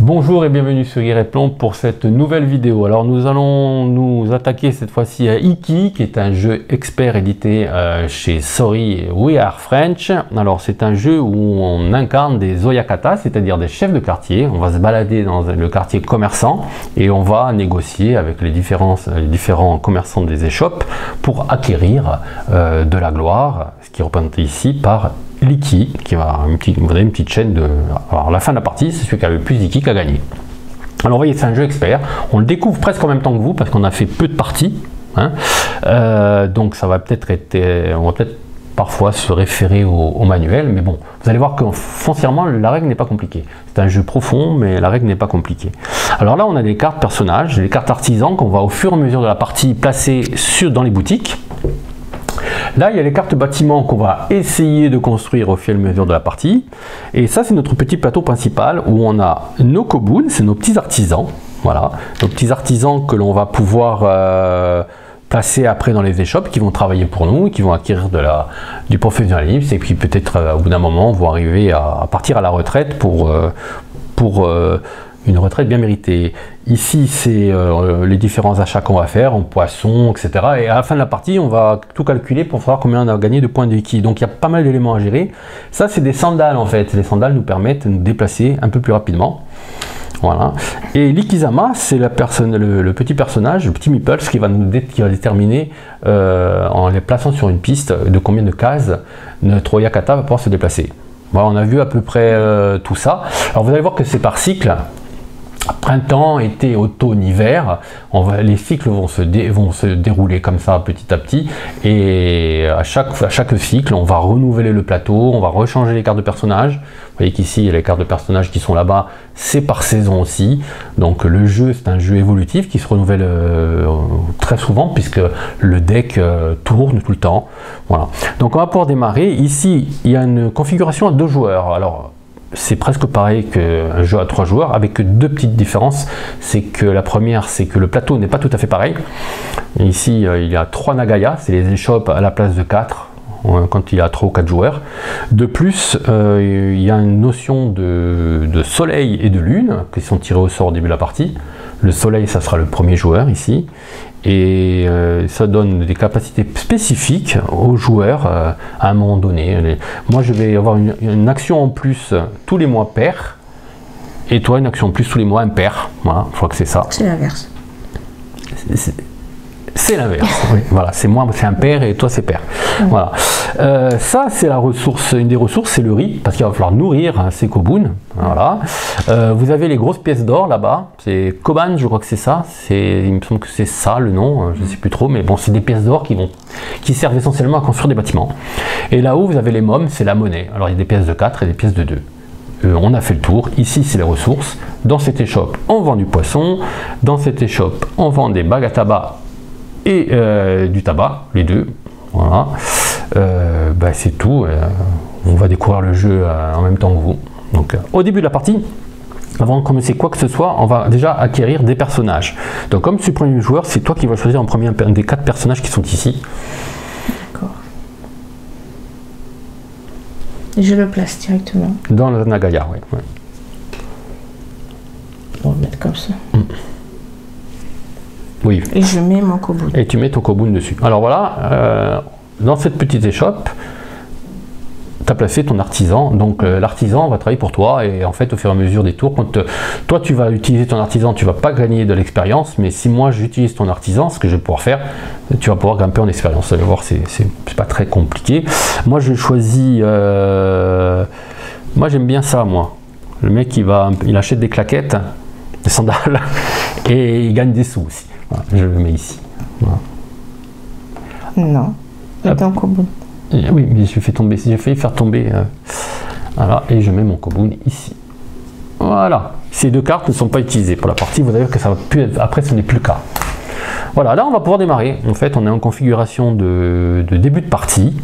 Bonjour et bienvenue sur Guerre et Plomb pour cette nouvelle vidéo. Alors nous allons nous attaquer cette fois-ci à Iki, qui est un jeu expert édité chez Sorry We Are French. Alors c'est un jeu où on incarne des oyakata, c'est-à-dire des chefs de quartier. On va se balader dans le quartier commerçant et on va négocier avec les différents commerçants des échoppes pour acquérir de la gloire, ce qui est représenté ici par l'Iki, qui va vous avez une petite chaîne de... Alors la fin de la partie, c'est celui qui a le plus d'Iki qui a gagné. Alors vous voyez, c'est un jeu expert, on le découvre presque en même temps que vous, parce qu'on a fait peu de parties, hein. Donc ça va peut-être être... On va peut-être parfois se référer au manuel, mais bon, vous allez voir que foncièrement, la règle n'est pas compliquée. C'est un jeu profond, mais la règle n'est pas compliquée. Alors là, on a des cartes personnages, des cartes artisans qu'on va au fur et à mesure de la partie placer dans les boutiques. Là, il y a les cartes bâtiments qu'on va essayer de construire au fur et à mesure de la partie. Et ça, c'est notre petit plateau principal où on a nos kobuns, c'est nos petits artisans. Voilà, nos petits artisans que l'on va pouvoir placer après dans les échoppes, qui vont travailler pour nous, qui vont acquérir du professionnalisme et puis peut-être au bout d'un moment vont arriver à partir à la retraite pour une retraite bien méritée. Ici, c'est les différents achats qu'on va faire en poissons, etc. Et à la fin de la partie, on va tout calculer pour savoir combien on a gagné de points de Iki. Donc, il y a pas mal d'éléments à gérer. Ça, c'est des sandales, en fait. Les sandales nous permettent de nous déplacer un peu plus rapidement. Voilà. Et l'Ikizama, c'est le petit personnage, le petit Meeples, qui va déterminer, en les plaçant sur une piste, de combien de cases notre Oyakata va pouvoir se déplacer. Voilà, on a vu à peu près tout ça. Alors, vous allez voir que c'est par cycle. Printemps, été, automne, hiver, les cycles vont se dérouler comme ça petit à petit, et à chaque cycle on va renouveler le plateau, on va rechanger les cartes de personnages. Vous voyez qu'ici les cartes de personnages qui sont là-bas, c'est par saison aussi, donc le jeu c'est un jeu évolutif qui se renouvelle très souvent puisque le deck tourne tout le temps. Voilà, donc on va pouvoir démarrer. Ici il y a une configuration à 2 joueurs. Alors c'est presque pareil qu'un jeu à 3 joueurs, avec deux petites différences. C'est que la première, c'est que le plateau n'est pas tout à fait pareil. Ici, il y a 3 Nagaya, c'est les échoppes à la place de 4, quand il y a 3 ou 4 joueurs. De plus, il y a une notion de soleil et de lune, qui sont tirés au sort au début de la partie. Le soleil, ça sera le premier joueur ici. Et ça donne des capacités spécifiques aux joueurs à un moment donné. Moi, je vais avoir une action en plus tous les mois pair, et toi une action en plus tous les mois impair. Voilà, je crois que c'est ça. C'est l'inverse. C'est l'inverse. Oui, voilà, c'est moi, c'est impair et toi c'est pair. Voilà. Ça, c'est la ressource, une des ressources, c'est le riz, parce qu'il va falloir nourrir ces kobuns. Voilà. Vous avez les grosses pièces d'or là-bas, c'est koban, je crois que c'est ça. Il me semble que c'est ça le nom, je ne sais plus trop, mais bon, c'est des pièces d'or qui servent essentiellement à construire des bâtiments. Et là-haut, vous avez les mômes, c'est la monnaie. Alors il y a des pièces de 4 et des pièces de 2. On a fait le tour. Ici, c'est les ressources. Dans cette échoppe, on vend du poisson. Dans cette échoppe, on vend des bagues à tabac et du tabac, les deux. Voilà. C'est tout. On va découvrir le jeu en même temps que vous. Donc, au début de la partie, avant de commencer quoi que ce soit, on va déjà acquérir des personnages. Donc, comme tu es premier joueur, c'est toi qui vas choisir en premier un des 4 personnages qui sont ici. D'accord. Et je le place directement. Dans le Nagaya, oui. Ouais. On va le mettre comme ça. Oui. Et je mets mon kobun. Et tu mets ton kobun dessus. Alors voilà, dans cette petite échoppe, tu as placé ton artisan. Donc l'artisan va travailler pour toi, et en fait au fur et à mesure des tours, quand toi tu vas utiliser ton artisan, tu vas pas gagner de l'expérience, mais si moi j'utilise ton artisan, ce que je vais pouvoir faire, tu vas pouvoir grimper en expérience. Vous allez voir, c'est pas très compliqué. Moi je choisis, moi j'aime bien ça, moi. Le mec il achète des claquettes, des sandales, et il gagne des sous aussi. Voilà, je le mets ici. Voilà. Non, c'est un kobun. Oui, mais j'ai failli faire tomber. Voilà, et je mets mon kobun ici. Voilà, ces 2 cartes ne sont pas utilisées pour la partie. Vous allez voir que ça va plus être, après ce n'est plus le cas. Voilà, là on va pouvoir démarrer. En fait, on est en configuration de début de partie.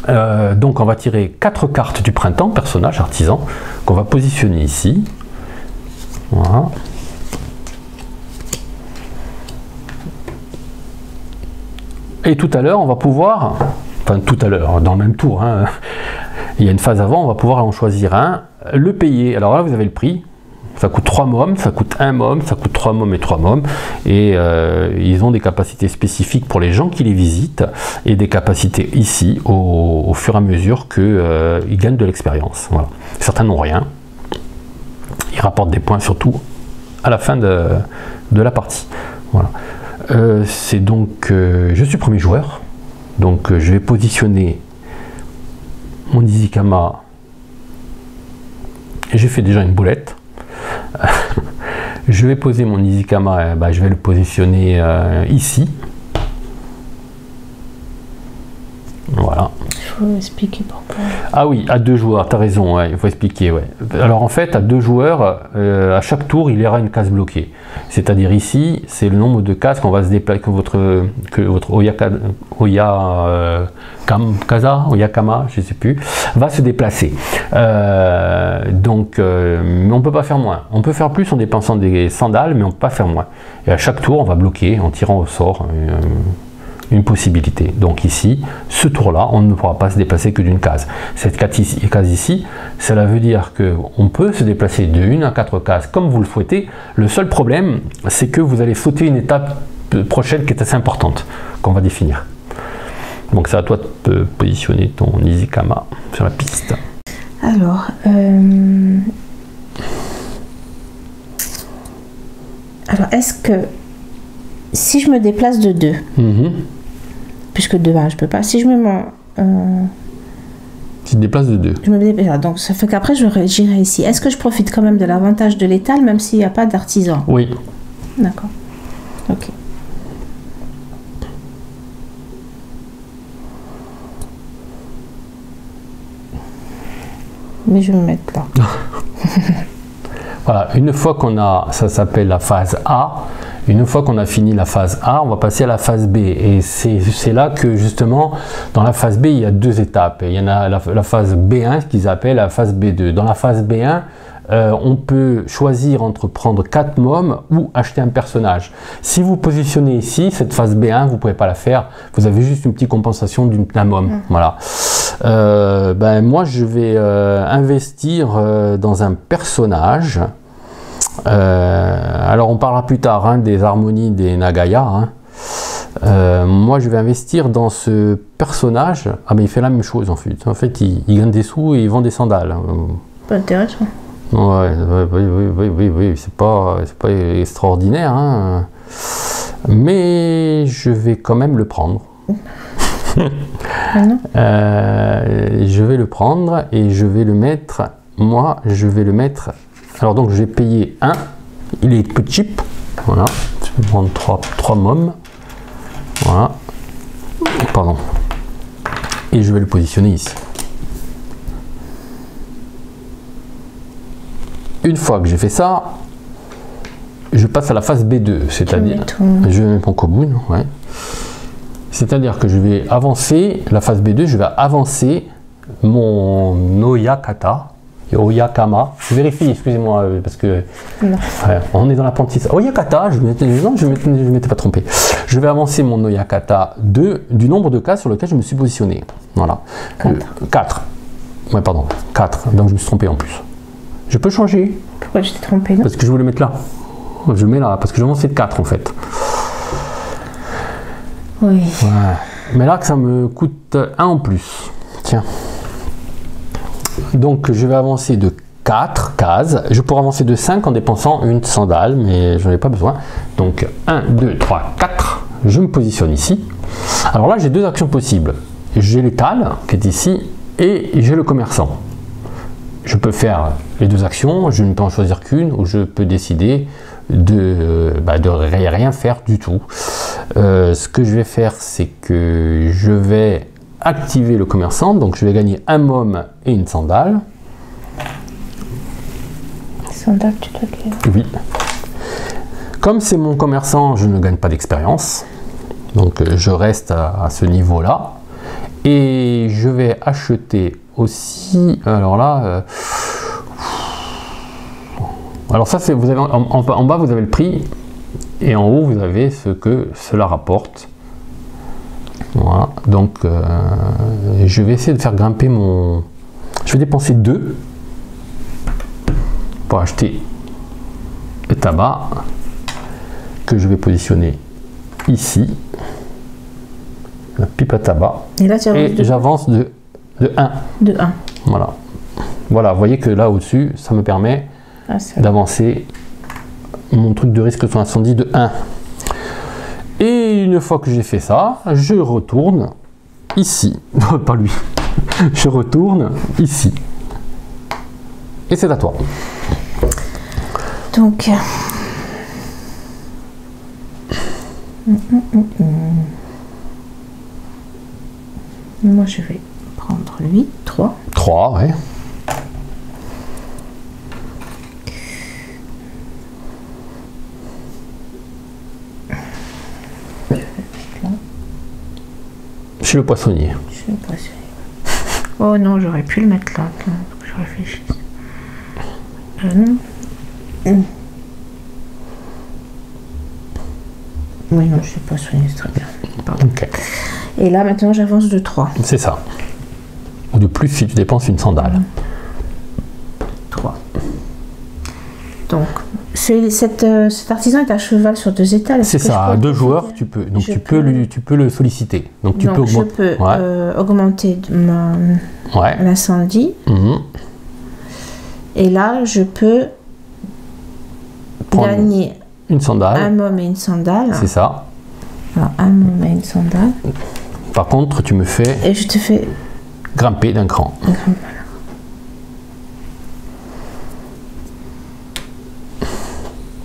Donc on va tirer 4 cartes du printemps, personnage, artisan, qu'on va positionner ici. Voilà. Et tout à l'heure, on va pouvoir, enfin tout à l'heure, dans le même tour, il y a une phase avant, on va pouvoir en choisir un, le payer. Alors là, vous avez le prix, Ça coûte 3 mômes, ça coûte 1 môme, ça coûte 3 mômes et 3 mômes. Et ils ont des capacités spécifiques pour les gens qui les visitent et des capacités ici au fur et à mesure qu'ils gagnent de l'expérience. Voilà. Certains n'ont rien. Ils rapportent des points surtout à la fin de la partie. Voilà. C'est donc, je suis premier joueur. Donc je vais positionner mon Izikama. J'ai fait déjà une boulette. Je vais poser mon Izikama, je vais le positionner ici. Voilà. Il faut expliquer pourquoi. Ah oui, à 2 joueurs, tu as raison, ouais, il faut expliquer. Ouais. Alors en fait, à 2 joueurs, à chaque tour, il y aura une case bloquée. C'est-à-dire ici, c'est le nombre de cases qu'on va se déplacer, que votre Oyakama, je ne sais plus, va se déplacer. Donc, mais on ne peut pas faire moins. On peut faire plus en dépensant des sandales, mais on ne peut pas faire moins. Et à chaque tour, on va bloquer en tirant au sort une possibilité. Donc ici, ce tour-là, on ne pourra pas se déplacer que d'une case. Cette case ici, cela veut dire qu'on peut se déplacer de 1 à 4 cases comme vous le souhaitez. Le seul problème, c'est que vous allez sauter une étape prochaine qui est assez importante, qu'on va définir. Donc c'est à toi de positionner ton Izikama sur la piste. Alors, est-ce que si je me déplace de 2, puisque de 1 je peux pas, si je me mets tu te déplaces de 2. Je me déplace, donc ça fait qu'après j'irai ici. Est-ce que je profite quand même de l'avantage de l'étal même s'il n'y a pas d'artisan? Oui. D'accord. Ok. Mais je vais me mettre là. Voilà, une fois qu'on a, ça s'appelle la phase A, une fois qu'on a fini la phase A, on va passer à la phase B. Et c'est là que justement, dans la phase B, il y a 2 étapes. Il y en a la phase B1, ce qu'ils appellent la phase B2. Dans la phase B1, on peut choisir entre prendre 4 mômes ou acheter un personnage. Si vous positionnez ici, cette phase B1, vous ne pouvez pas la faire. Vous avez juste une petite compensation d'un môme. Voilà. Moi, je vais investir dans un personnage. Alors, on parlera plus tard des harmonies des Nagaya. Moi, je vais investir dans ce personnage. Ah, mais il fait la même chose en fait. En fait, il gagne des sous et il vend des sandales. Pas intéressant. Oui, c'est pas extraordinaire, hein. Mais je vais quand même le prendre. Je vais le prendre et je vais le mettre. Moi, je vais le mettre. Alors donc, je vais payer 1. Il est peu cheap. Voilà. Je vais prendre 3 mômes. Voilà. Pardon. Et je vais le positionner ici. Une fois que j'ai fait ça, je passe à la phase B2, c'est-à-dire je vais mettre mon Kobun, ouais. C'est-à-dire que je vais avancer, la phase B2, je vais avancer mon Oyakama. Je vérifie, excusez-moi, parce que on est dans l'apprentissage. Oyakata, je ne m'étais pas trompé. Je vais avancer mon Oyakata du nombre de cases sur lequel je me suis positionné. Voilà. 4. Ouais, pardon, 4. Donc je me suis trompé en plus. Je peux changer. Pourquoi je t'ai trompé là? Parce que je voulais mettre là. Je le mets là, parce que je vais avancer de 4 en fait. Oui. Ouais. Mais là, que ça me coûte 1 en plus. Tiens. Donc, je vais avancer de 4 cases. Je pourrais avancer de 5 en dépensant une sandale, mais je n'en ai pas besoin. Donc, 1, 2, 3, 4. Je me positionne ici. Alors là, j'ai 2 actions possibles. J'ai l'étal, qui est ici, et j'ai le commerçant. Je peux faire les 2 actions, je ne peux en choisir qu'une, ou je peux décider de rien faire du tout. Ce que je vais faire, c'est que je vais activer le commerçant, donc je vais gagner un môme et une sandale. Sandale, tu dois gagner. Oui. Comme c'est mon commerçant, je ne gagne pas d'expérience, donc je reste à ce niveau-là. Et je vais acheter aussi, alors là, alors ça c'est, vous avez en bas vous avez le prix et en haut vous avez ce que cela rapporte. Voilà, donc je vais essayer de faire grimper mon, je vais dépenser 2 pour acheter de tabac que je vais positionner ici. La pipe à tabac. Et j'avance de 1. De 1. Voilà. Voilà, vous voyez que là au-dessus, ça me permet d'avancer mon truc de risque sur incendie de 1. Et une fois que j'ai fait ça, je retourne ici. Non, pas lui. Je retourne ici. Et c'est à toi. Donc... Moi, je vais prendre lui, 3. 3, ouais. Je suis le poissonnier. Je suis le poissonnier. Oh non, j'aurais pu le mettre là. Attends, faut que je réfléchisse. Non. Oui, non, je suis poissonnier, c'est très bien. Pardon. Okay. Et là, maintenant, j'avance de 3. C'est ça. Ou de plus si tu dépenses une sandale. 3. Donc, cet artisan est à cheval sur 2 étals. C'est ça, à 2 joueurs, tu peux. Donc, tu peux le solliciter. Donc, tu peux augmenter. Je peux augmenter l'incendie. Et là, je peux gagner une sandale. Un môme et une sandale. C'est ça. Alors, un môme et une sandale. Par contre, tu me fais... Et je te fais... grimper d'un cran. Voilà.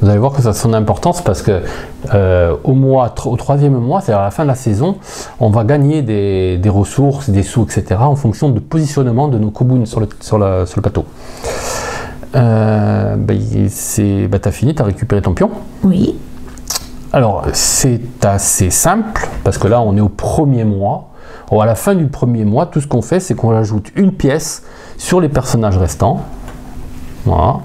Vous allez voir que ça a son importance parce que au 3e mois, c'est-à-dire à la fin de la saison, on va gagner des ressources, des sous, etc. en fonction de positionnement de nos kobun sur le plateau. Tu as fini, tu as récupéré ton pion. Oui. Alors, c'est assez simple parce que là, on est au 1er mois. À la fin du 1er mois, tout ce qu'on fait, c'est qu'on ajoute une pièce sur les personnages restants. Voilà.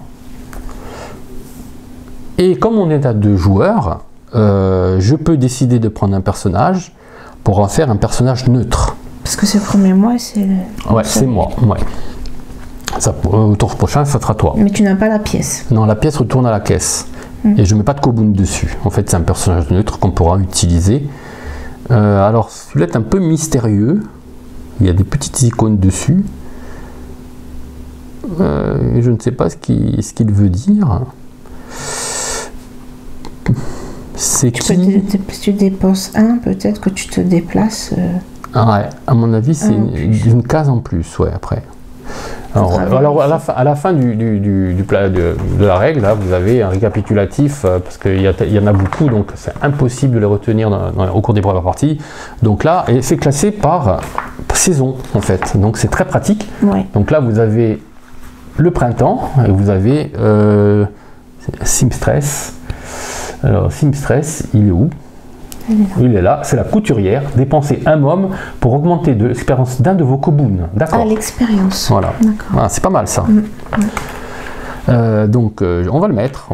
Et comme on est à 2 joueurs, je peux décider de prendre un personnage pour en faire un personnage neutre. Parce que c'est le 1er mois et c'est... Ouais, c'est moi. Ouais. Ça, au tour prochain, ça sera toi. Mais tu n'as pas la pièce. Non, la pièce retourne à la caisse. Et je ne mets pas de kobun dessus. En fait, c'est un personnage neutre qu'on pourra utiliser. Alors, celui-là est un peu mystérieux. Il y a des petites icônes dessus. Je ne sais pas ce qu'il veut dire. C'est qui... Si tu dépenses 1, peut-être que tu te déplaces. Ah ouais, à mon avis, c'est une case en plus, ouais, après. Alors à la fin de la règle, là, vous avez un récapitulatif, parce qu'il y en a beaucoup, donc c'est impossible de les retenir au cours des premières parties. Donc là, et c'est classé par saison, en fait. Donc c'est très pratique. Ouais. Donc là, vous avez le printemps, et vous avez Simstress. Alors, Simstress, il est où? Il est là, c'est la couturière. Dépensez un môme pour augmenter l'expérience d'un de vos kobun. D'accord. Ah, l'expérience. Voilà. Voilà, c'est pas mal ça. Donc, on va le mettre.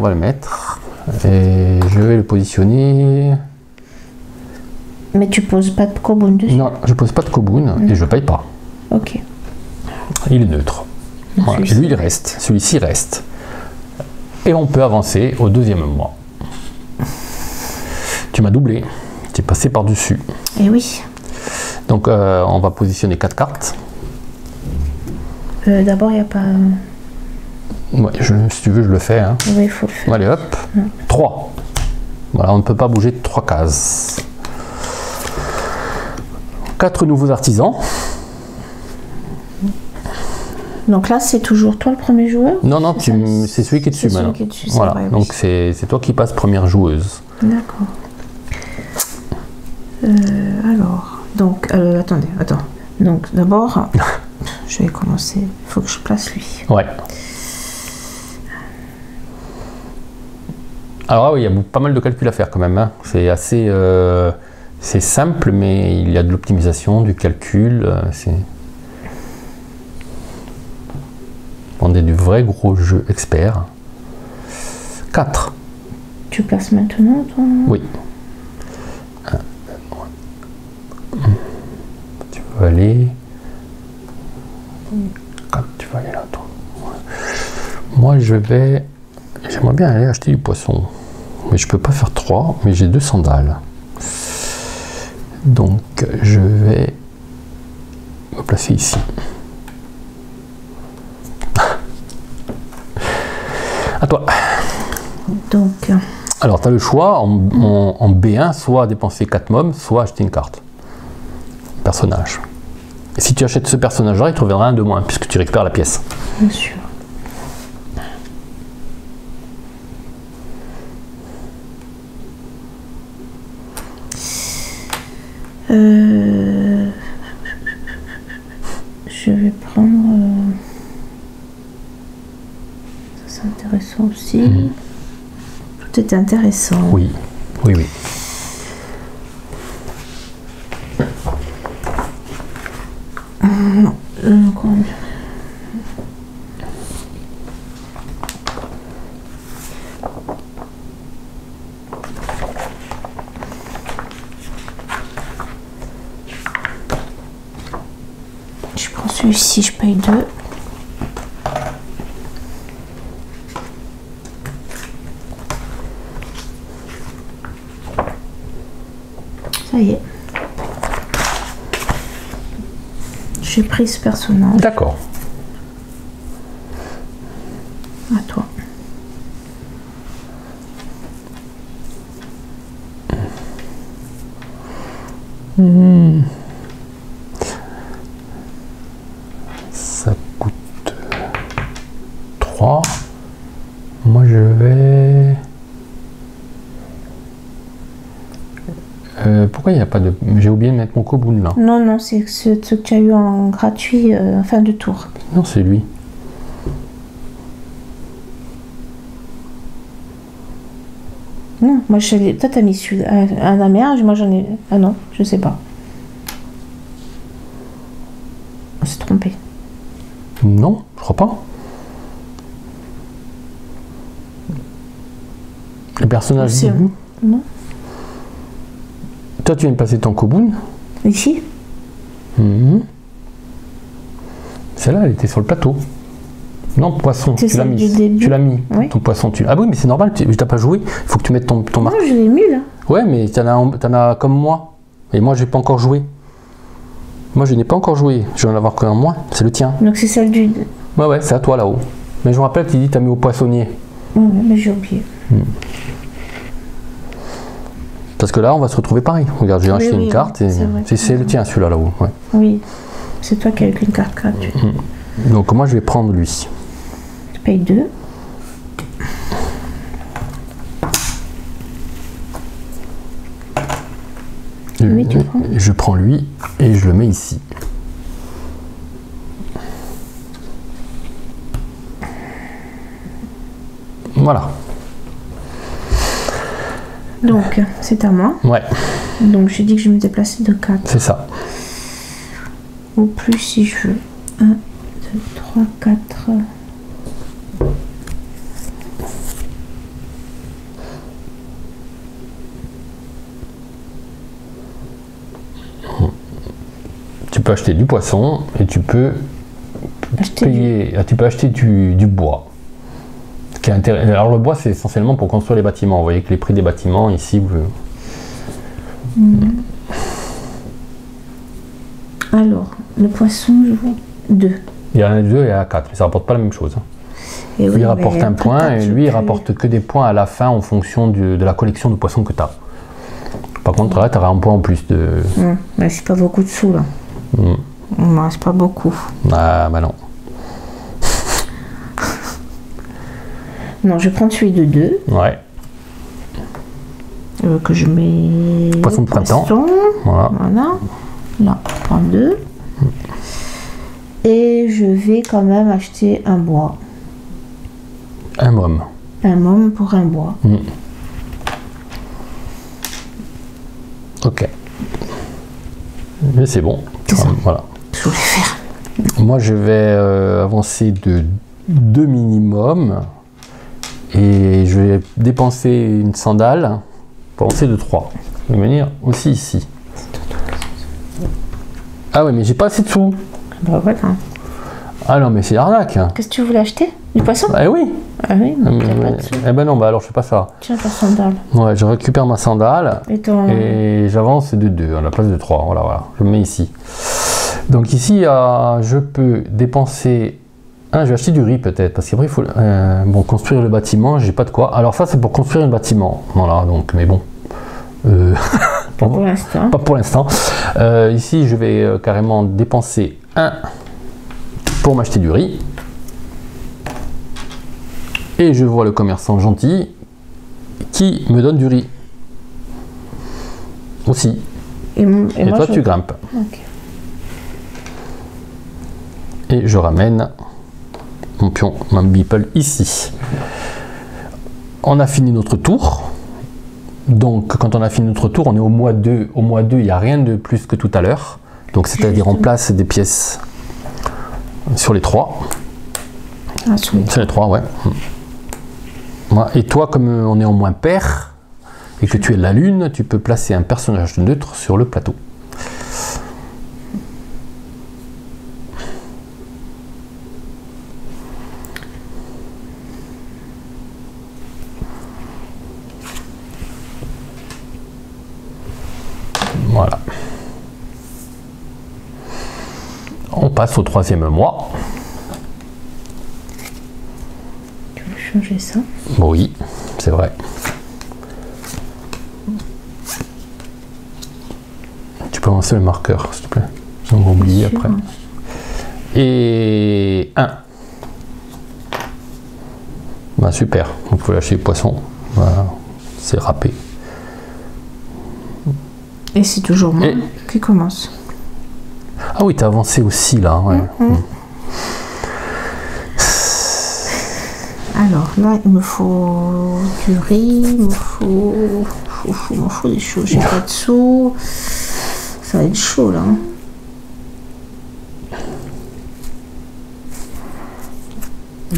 Et je vais le positionner. Mais tu poses pas de kobun dessus? Non, je pose pas de kobun et je paye pas. Ok. Il est neutre. Voilà. Et lui, il reste. Celui-ci reste. Et on peut avancer au 2e mois. Tu m'as doublé. Tu es passé par-dessus. Et oui. Donc, on va positionner 4 cartes. D'abord, il n'y a pas... Ouais, si tu veux, je le fais. Hein. Oui, il faut le faire. Allez, hop. 3. Voilà, on ne peut pas bouger de 3 cases. 4 nouveaux artisans. Donc là, c'est toujours toi le premier joueur? Non, non, c'est celui qui est dessus maintenant. Voilà, vrai, donc c'est toi qui passes première joueuse. D'accord. Alors, donc, attends. Donc d'abord, je vais commencer. Il faut que je place lui. Ouais. Alors oui, il y a pas mal de calculs à faire quand même. Hein. C'est assez, c'est simple, mais il y a de l'optimisation, du calcul. On est du vrai gros jeu expert. 4. Tu places maintenant, toi? Oui. Tu vas aller... Tu vas aller là, toi. Moi, je vais J'aimerais bien aller acheter du poisson. Mais je peux pas faire 3, mais j'ai 2 sandales. Donc je vais me placer ici. À toi. Donc. Alors tu as le choix en B1, soit dépenser 4 mômes, soit acheter une carte. Personnage. Et si tu achètes ce personnage-là, il te reviendra un de moins, puisque tu récupères la pièce. Bien sûr. Je vais prendre... Ça c'est intéressant aussi. Tout est intéressant. Oui, oui, oui. Non, je prends celui-ci, je paye 2. Ça y est. J'ai pris ce personnage. D'accord. À toi. Ça coûte 3. Moi je vais... pourquoi il n'y a pas de... J'ai oublié de mettre mon Koboun là. Non, non, c'est ce que tu as eu en gratuit en fin de tour. Non, c'est lui. Non, moi je l'ai... Toi t'as mis celui à la mer, moi j'en ai... Ah non, je sais pas. On s'est trompé. Non, je crois pas. Le personnage C'est... Koboun. Non. Toi, tu viens de passer ton Koboun. Ici. Celle-là, elle était sur le plateau. Non, poisson, C'est tu l'as celle mis. du début. Tu l'as mis. Oui. Ton poisson, tu... Ah oui, mais c'est normal, tu n'as pas joué. Il faut que tu mettes ton Non, marque. je l'ai mis là. Ouais, mais t'en as comme moi. Et moi, j'ai pas encore joué. Moi, je n'ai pas encore joué. Je vais en avoir qu'un moins. C'est le tien. Donc c'est celle du... Ouais, ouais, c'est à toi là-haut. Mais je me rappelle, tu dis t'as mis au poissonnier. Ouais, mais j'ai oublié. Parce que là, on va se retrouver pareil. Regarde, j'ai acheté une carte et c'est le tien, celui-là là-haut. Ouais. Oui, c'est toi qui as eu qu'une carte gratuite. Donc moi, je vais prendre lui. Tu payes 2. Oui, tu prends. Je prends lui et je le mets ici. Voilà. Donc, c'est à moi. Ouais, Donc, j'ai dit que je me déplaçais de 4. c'est ça. Ou plus si je veux. 1, 2, 3, 4. Tu peux acheter du poisson et tu peux tu peux acheter du bois. Ce qui est intéressant. Alors le bois, c'est essentiellement pour construire les bâtiments. Vous voyez que les prix des bâtiments ici. Alors, le poisson, je vois 2. Il y en a 2 et il y en a 4, mais ça rapporte pas la même chose. Et Lui, il rapporte un point et lui, il rapporte que des points à la fin en fonction de la collection de poissons que tu as. Par contre, là, tu auras un point en plus de. Mais c'est pas beaucoup de sous là. Il me reste pas beaucoup. Ah, bah non. Non, je vais prendre celui de 2. Ouais. Que je mets. Poisson de printemps. Voilà. Là, je prends 2. Et je vais quand même acheter un bois. Un môme. Un môme pour un bois. Ok. Mais c'est bon. Voilà. Je voulais faire. Moi, je vais avancer de 2 minimum. Et je vais dépenser une sandale pour avancer de 3. Je vais venir aussi ici. Ah ouais, mais j'ai pas assez de sous. Bah voilà. Ah non, mais c'est arnaque. Qu'est-ce que tu voulais acheter? Du poisson? Eh oui. Ah oui, donc il n'y a pas de sous. Eh ben non, bah alors je fais pas ça. Tiens ta sandale. Ouais, je récupère ma sandale et j'avance de 2 à la place de 3. Voilà, voilà, je me mets ici. Donc ici, je peux dépenser... je vais acheter du riz peut-être, parce qu'après il faut bon, construire le bâtiment, j'ai pas de quoi. Alors ça c'est pour construire un bâtiment. Voilà, donc, mais bon. Pas pour l'instant. Pas pour l'instant. Ici, je vais carrément dépenser 1 pour m'acheter du riz. Et je vois le commerçant gentil qui me donne du riz. Aussi. Et moi, toi, tu grimpes. Ok. Et je ramène mon pion, mon beeple ici. On a fini notre tour. Donc, quand on a fini notre tour, on est au mois 2. Au mois 2, il n'y a rien de plus que tout à l'heure. Donc, c'est-à-dire, on place des pièces sur les 3. Ah, sur les 3, ouais. Et toi, comme on est en moins pair, et que tu es la lune, tu peux placer un personnage neutre sur le plateau. Voilà. On passe au 3e mois. Tu veux changer ça? Oui, c'est vrai. Tu peux lancer le marqueur, s'il te plaît. J'en ai oublié après. Et 1. Bah, super. On peut lâcher le poisson. Voilà. C'est râpé. Et c'est toujours moi qui commence. Ah oui, t'as avancé aussi là. Ouais. Alors là, il me faut du riz, il me faut des choses. J'ai pas de sous. Ça va être chaud là.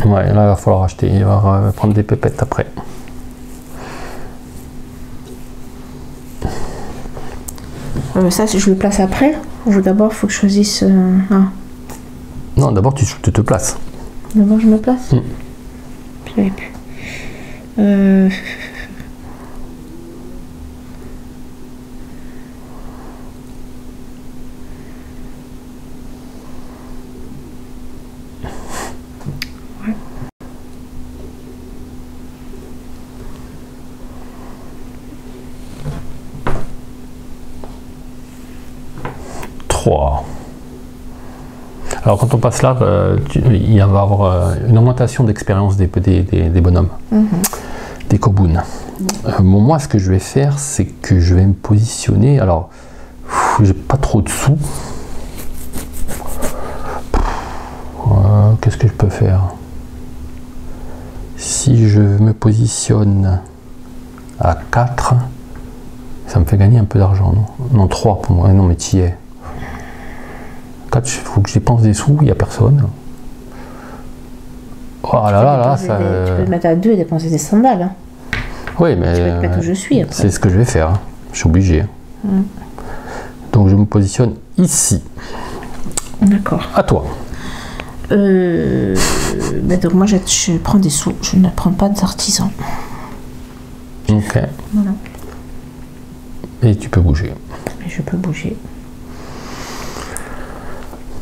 Ouais, là il va falloir acheter. Il va prendre des pépettes après. Ça, je le place après. Ou d'abord, il faut que je choisisse un. Non, d'abord tu te places. D'abord, je me place. J'avais plus. 3. Alors quand on passe là, il va y avoir une augmentation d'expérience des bonhommes, des kobuns. Bon, moi ce que je vais faire, c'est que je vais me positionner. Alors, j'ai pas trop de sous. Qu'est-ce que je peux faire? Si je me positionne à 4, ça me fait gagner un peu d'argent, non? Non, 3 pour moi. Non, mais t'y es. 4, il faut que je dépense des sous, il n'y a personne. Oh là là là, ça... Tu peux te mettre à 2 et dépenser des sandales. Hein. Oui, mais... Tu peux te mettre où je suis après. C'est ce que je vais faire. Hein. Je suis obligé. Donc je me positionne ici. D'accord. À toi. Donc moi je prends des sous, je ne prends pas d'artisans. Ok. Voilà. Et tu peux bouger. Et je peux bouger.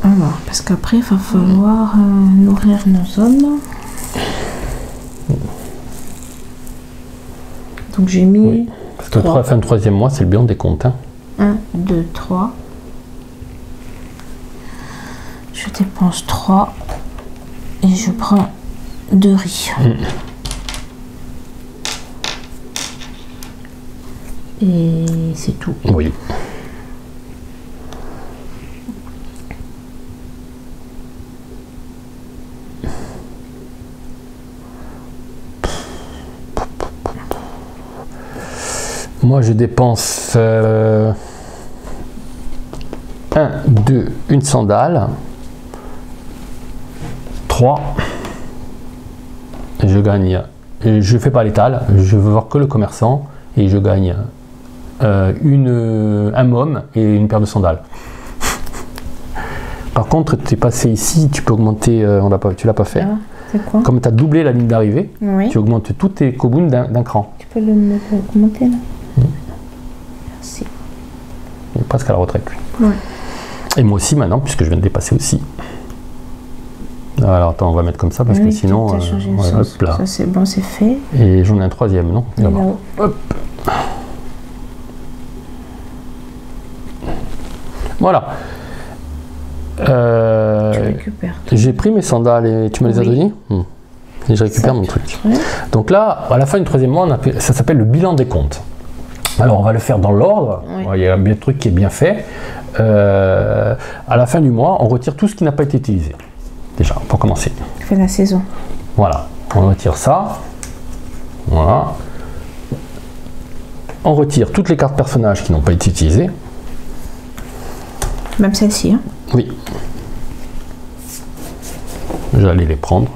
Alors, parce qu'après il va falloir nourrir nos hommes. Donc j'ai mis... Oui. Parce que la fin de 3e mois, c'est le bilan des comptes. Hein. 1, 2, 3. Je dépense 3 et je prends 2 riz. Et c'est tout. Oui. Moi, je dépense 1, 2, une sandale. 3. Et je gagne. Et je fais pas l'étal, je veux voir que le commerçant. Et je gagne un môme et une paire de sandales. Par contre, tu es passé ici, tu peux augmenter. Tu l'as pas fait. Ah, C'est quoi? Comme tu as doublé la ligne d'arrivée, Oui. tu augmentes tous tes Kobun d'un cran. Tu peux me commenter là? Merci. Il est presque à la retraite. Ouais. Et moi aussi maintenant, puisque je viens de dépasser aussi. Alors attends, on va mettre comme ça parce que sinon. Tu as changé le ouais, sens. hop là. Ça c'est bon, c'est fait. Et j'en ai un troisième, non? Et Là-bas. là-haut. Hop. Voilà. Tu récupères. J'ai pris mes sandales et tu me les as Oui. données? Et je récupère mon truc. Ouais. Donc là, à la fin du troisième mois, ça s'appelle le bilan des comptes. Alors on va le faire dans l'ordre. Oui. Il y a un truc qui est bien fait. À la fin du mois, on retire tout ce qui n'a pas été utilisé. Déjà, pour commencer. Fais la saison. Voilà, on retire ça. Voilà. On retire toutes les cartes personnages qui n'ont pas été utilisées. Même celle-ci. Hein. Oui. J'allais les prendre.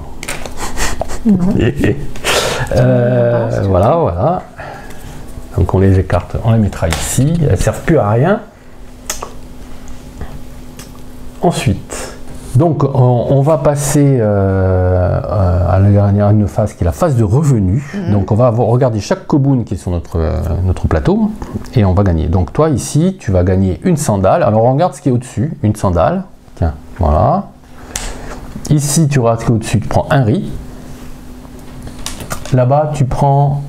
Voilà, voilà. Donc on les écarte, on les mettra ici. Elles ne servent plus à rien. Ensuite, donc on va passer à la dernière phase qui est la phase de revenu. Donc on va regarder chaque Kobun qui est sur notre plateau et on va gagner. Donc toi ici, tu vas gagner une sandale. Alors on regarde ce qui est au-dessus, une sandale. Tiens, voilà. Ici, tu regardes ce qui est au-dessus, tu prends un riz. Là-bas, tu prends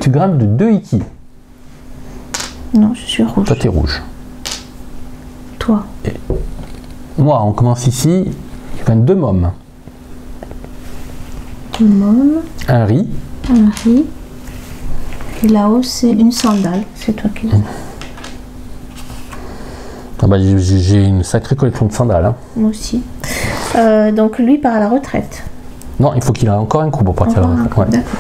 tu grimpes de 2 Iki. Non, je suis rouge. Toi, tu es rouge. Toi. Moi, on commence ici, tu gagnes 2 mômes. Môme. Un riz. Un riz. Et là-haut, c'est une sandale. C'est toi qui l'as. Ah bah, j'ai une sacrée collection de sandales. Hein. Moi aussi. Donc lui part à la retraite. Non, il faut qu'il ait encore un coup pour partir à la retraite. Ouais. D'accord.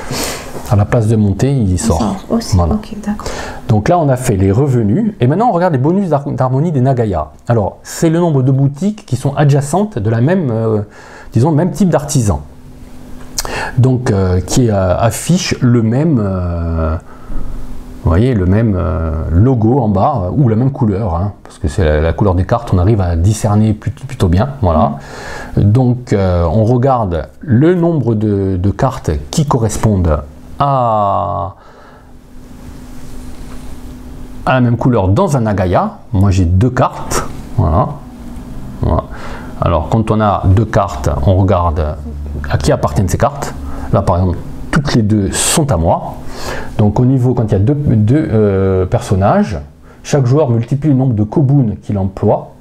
À la place de monter, il sort. Aussi. Voilà. Ok, d'accord. Donc là, on a fait les revenus. Et maintenant, on regarde les bonus d'harmonie des Nagaya. Alors, c'est le nombre de boutiques qui sont adjacentes de la même, disons, même type d'artisan. Donc, qui affiche le même, vous voyez, le même logo en bas, ou la même couleur, hein, parce que c'est la couleur des cartes, on arrive à discerner plutôt bien. Voilà. Donc, on regarde le nombre de cartes qui correspondent à la même couleur dans un Nagaya. Moi j'ai 2 cartes. Voilà. Voilà. Alors quand on a 2 cartes, on regarde à qui appartiennent ces cartes. Là par exemple, toutes les 2 sont à moi. Donc au niveau, quand il y a deux personnages, chaque joueur multiplie le nombre de Kobun qu'il emploie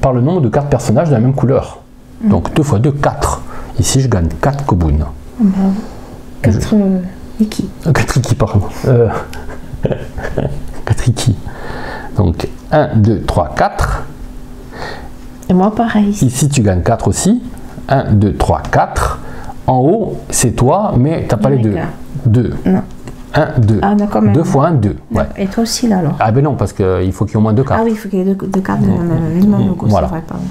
par le nombre de cartes personnages de la même couleur. Donc 2 x 2, 4. Ici je gagne 4 Kobun. Bravo. 4 Iki. 4 Iki, pardon. 4 Iki. Donc 1, 2, 3, 4. Et moi pareil. Ici tu gagnes 4 aussi. 1, 2, 3, 4. En haut, c'est toi, mais tu n'as pas les 2. 2. Non. 1, 2. Ah, d'accord, même. 2 x 1, 2. Ouais. Et toi aussi là alors? Ah ben non, parce qu'il faut qu'il y ait au moins 2 cartes. Ah oui, il faut qu'il y ait 2 cartes du même logo, Voilà. c'est vrai, pardon.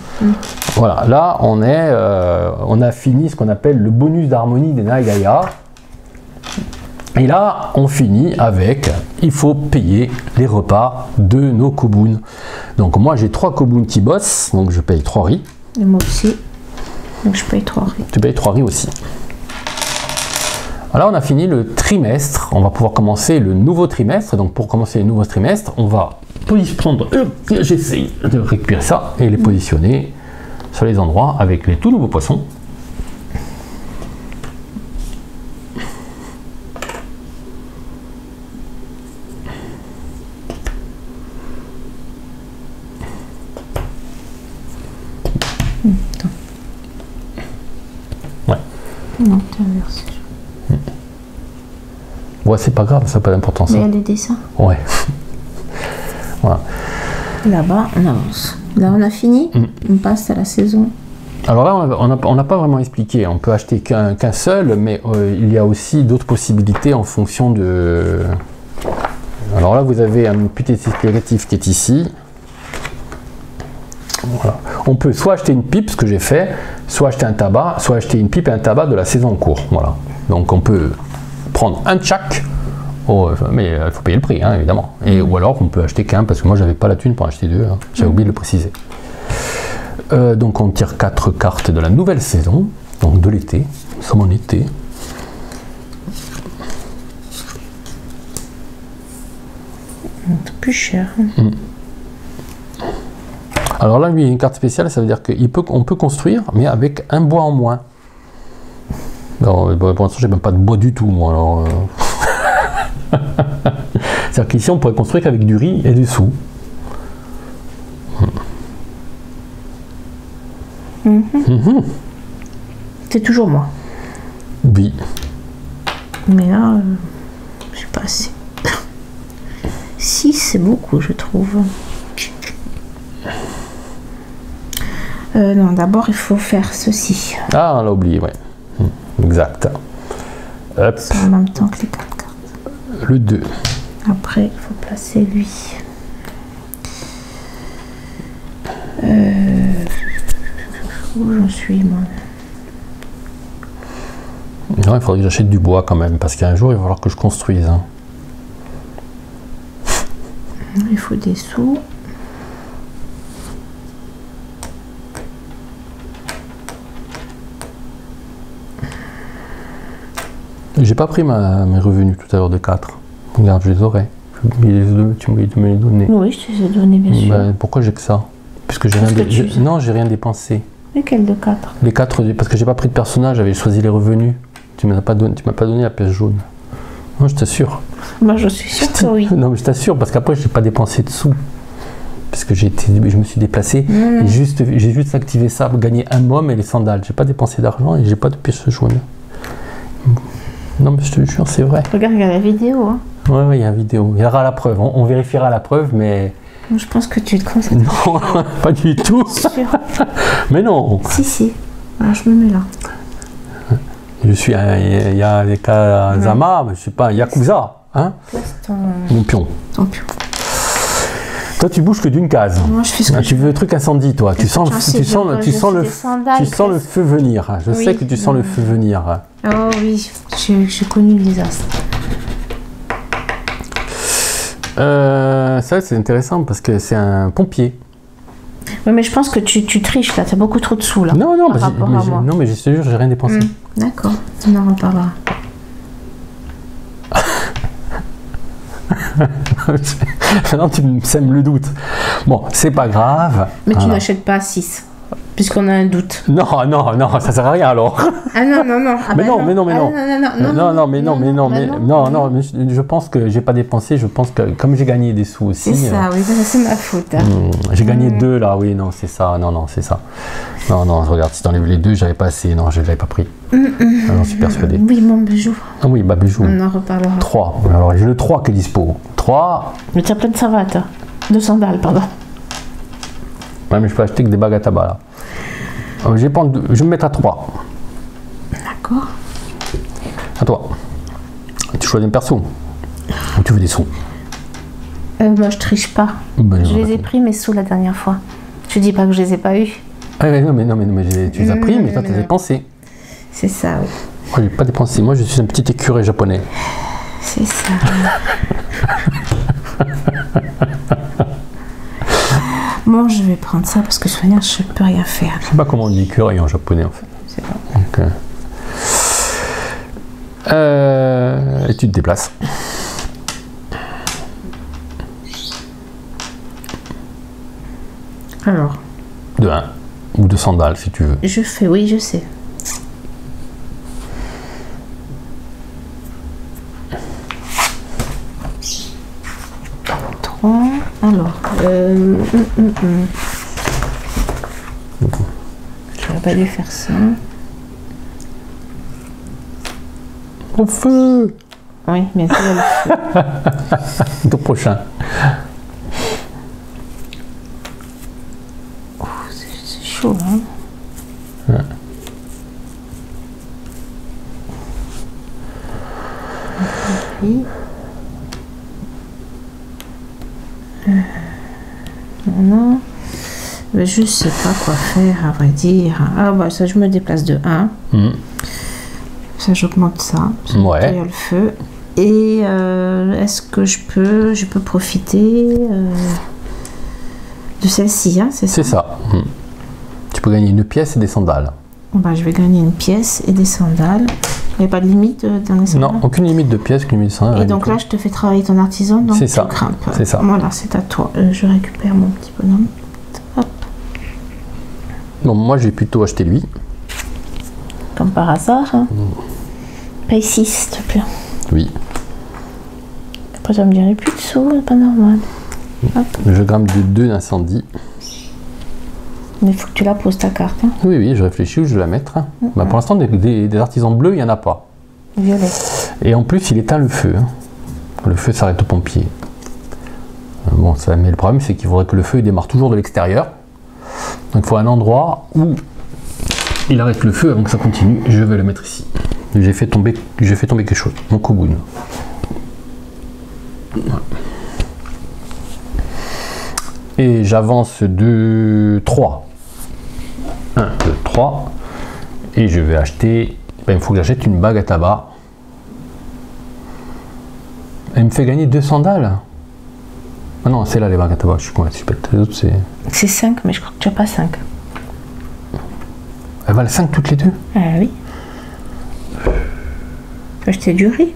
Voilà, là on a fini ce qu'on appelle le bonus d'harmonie des Nagaya. Et là, on finit avec, il faut payer les repas de nos Kobun. Donc moi j'ai 3 Kobun qui bossent, donc je paye 3 riz. Et moi aussi. Donc je paye 3 riz. Tu payes 3 riz aussi. Voilà, on a fini le trimestre. On va pouvoir commencer le nouveau trimestre. Donc pour commencer le nouveau trimestre, on va prendre, j'essaye de récupérer ça et les positionner sur les endroits avec les tout nouveaux poissons. Ouais. Non, t'es inversé. Ouais, c'est pas grave, ça n'a pas d'importance. Mais il y a des dessins. Ouais. Voilà. Là-bas, on avance. Là, on a fini. On passe à la saison. Alors là, on n'a pas vraiment expliqué. On peut acheter qu'un seul, mais il y a aussi d'autres possibilités en fonction de... Alors là, vous avez un petit explicatif qui est ici. Voilà. On peut soit acheter une pipe, ce que j'ai fait, soit acheter un tabac, soit acheter une pipe et un tabac de la saison en cours. Voilà. Donc on peut prendre un de chaque, mais il faut payer le prix, hein, évidemment. Ou alors on peut acheter qu'un, parce que moi j'avais pas la thune pour acheter 2, hein. J'avais oublié de le préciser. Donc on tire 4 cartes de la nouvelle saison, donc de l'été. Nous sommes en été. C'est plus cher. Alors là, lui, une carte spéciale, ça veut dire qu'on peut construire, mais avec un bois en moins. Alors, pour l'instant, j'ai même pas de bois du tout, moi. Alors, c'est-à-dire qu'ici, on pourrait construire qu'avec du riz et du sous. C'est toujours moi. Oui. Mais là, je suis pas assez. 6, c'est beaucoup, je trouve. Non, d'abord, il faut faire ceci. Ah, on l'a oublié, ouais. Exact. Hop. C'est en même temps que les 4 cartes. Le 2. Après, il faut placer lui. Où j'en suis, moi? Non, il faudrait que j'achète du bois quand même, parce qu'un jour, il va falloir que je construise. Hein. Il faut des sous. J'ai pas pris mes revenus tout à l'heure de 4. Regarde, je les aurais. Tu me les donner. Oui, je te les ai donnés, bien sûr. Ben, pourquoi j'ai que ça? Puisque j'ai rien non, j'ai rien dépensé. Lesquels de 4? Les 4, parce que j'ai pas pris de personnage, j'avais choisi les revenus. Tu m'as pas donné la pièce jaune. Non, je t'assure. Moi, je suis sûre que oui. Non, mais je t'assure, parce qu'après, j'ai pas dépensé de sous. Parce que je me suis déplacé. Et j'ai juste activé ça pour gagner un môme et les sandales. J'ai pas dépensé d'argent et j'ai pas de pièce jaune. Non, mais je te jure, c'est vrai. Regarde la vidéo. Hein. Ouais, il y a une vidéo. Il y aura la preuve. On vérifiera la preuve, mais. Je pense que tu te concentres. Non, pas du tout. Sûr. Mais non. Si. Alors, je me mets là. Je suis il y a des Kazama, mais je suis pas un Yakuza. Hein? Place ton... Mon pion. Ton pion. Toi, tu bouges que d'une case. Moi, je fais ce que tu veux le truc incendie, toi. Tu sens le feu venir. Je sais que tu sens le feu venir. Oh oui, j'ai connu le désastre. Ça, c'est intéressant parce que c'est un pompier. Oui, mais je pense que tu triches là. T'as beaucoup trop de sous là. Non, mais je te jure, j'ai rien dépensé. D'accord, on en reparlera. Maintenant, tu me sèmes le doute. Bon, c'est pas grave. Mais tu n'achètes pas 6, puisqu'on a un doute. Non, ça sert à rien alors. Ah non. Ah mais, ben non, mais non. Non. Je pense que j'ai pas dépensé. Je pense que comme j'ai gagné des sous aussi. C'est ça, oui, c'est ma faute. Hein. J'ai gagné 2 là, oui, non, c'est ça. Non, c'est ça. Non, regarde, si t'enlèves les 2, j'avais pas assez. Non, je l'avais pas pris. J'en suis persuadé. Oui, mon bijou. Ah oui, bijou. On en reparlera. 3. Alors, j'ai le 3 qui est dispo. 3. Mais tu as plein de savates. De sandales, pardon. Ouais, mais je peux acheter que des bagues à tabac là. Je vais me mettre à 3. D'accord. À toi. Tu choisis un perso. Ou tu veux des sous? Moi, je triche pas. Je les ai pris mes sous la dernière fois. Je dis pas que je les ai pas eus. Non, mais tu les as pris, mais toi, tu les as dépensés. C'est ça, oui. Moi, j'ai pas dépensé. Moi, je suis un petit écureuil japonais. C'est ça. Bon, je vais prendre ça parce que de toute manière, je peux rien faire. Je sais pas comment on dit écureuil en japonais, en fait. C'est bon. Donc, et tu te déplaces. Alors. De 1 ou de sandales, si tu veux. Je fais, oui, je sais. Alors, j'aurais pas dû faire ça. Au feu! Oui, bien sûr, le feu. Au prochain. Oh, c'est chaud, hein? Ouais. Oui. Non, mais je sais pas quoi faire à vrai dire. Ah bah ça je me déplace de 1. Ça j'augmente ça. Ouais. Il y a le feu. Et est-ce que je peux profiter de celle-ci, hein, c'est ça? C'est ça. Tu peux gagner une pièce et des sandales. Bah, je vais gagner une pièce et des sandales. Il n'y a pas de limite dans les sandales? Non, aucune limite de pièces, aucune limite de sandales. Et donc là, je te fais travailler ton artisan, donc tu grimpes. C'est ça. Voilà, c'est à toi. Je récupère mon petit bonhomme. Hop. Bon, moi, j'ai plutôt acheté lui. Comme par hasard. Hein. Paye 6, s'il te plaît. Oui. Après, tu vas me dire, il n'y a plus de sous, c'est pas normal. Hop. Je grimpe de 2 d'incendie. Mais il faut que tu la poses ta carte. Hein. Oui, oui, je réfléchis où je vais la mettre. Bah, pour l'instant, des artisans bleus, il n'y en a pas. Violet. Et en plus, il éteint le feu. Hein. Le feu s'arrête au pompier. Bon, ça, mais le problème, c'est qu'il faudrait que le feu il démarre toujours de l'extérieur. Donc, il faut un endroit où il arrête le feu avant que ça continue. Je vais le mettre ici. J'ai fait tomber quelque chose. Mon Kogun. Voilà. Et j'avance de 3. 1, 2, 3. Et je vais acheter. Ben, il faut que j'achète une bague à tabac. Elle me fait gagner 2 sandales. Ah non, c'est là les bagues à tabac. Je suis convaincu. Les autres, c'est. C'est 5, mais je crois que tu n'as pas 5. Elles valent 5 toutes les deux? Ah oui. Tu peux acheter du riz.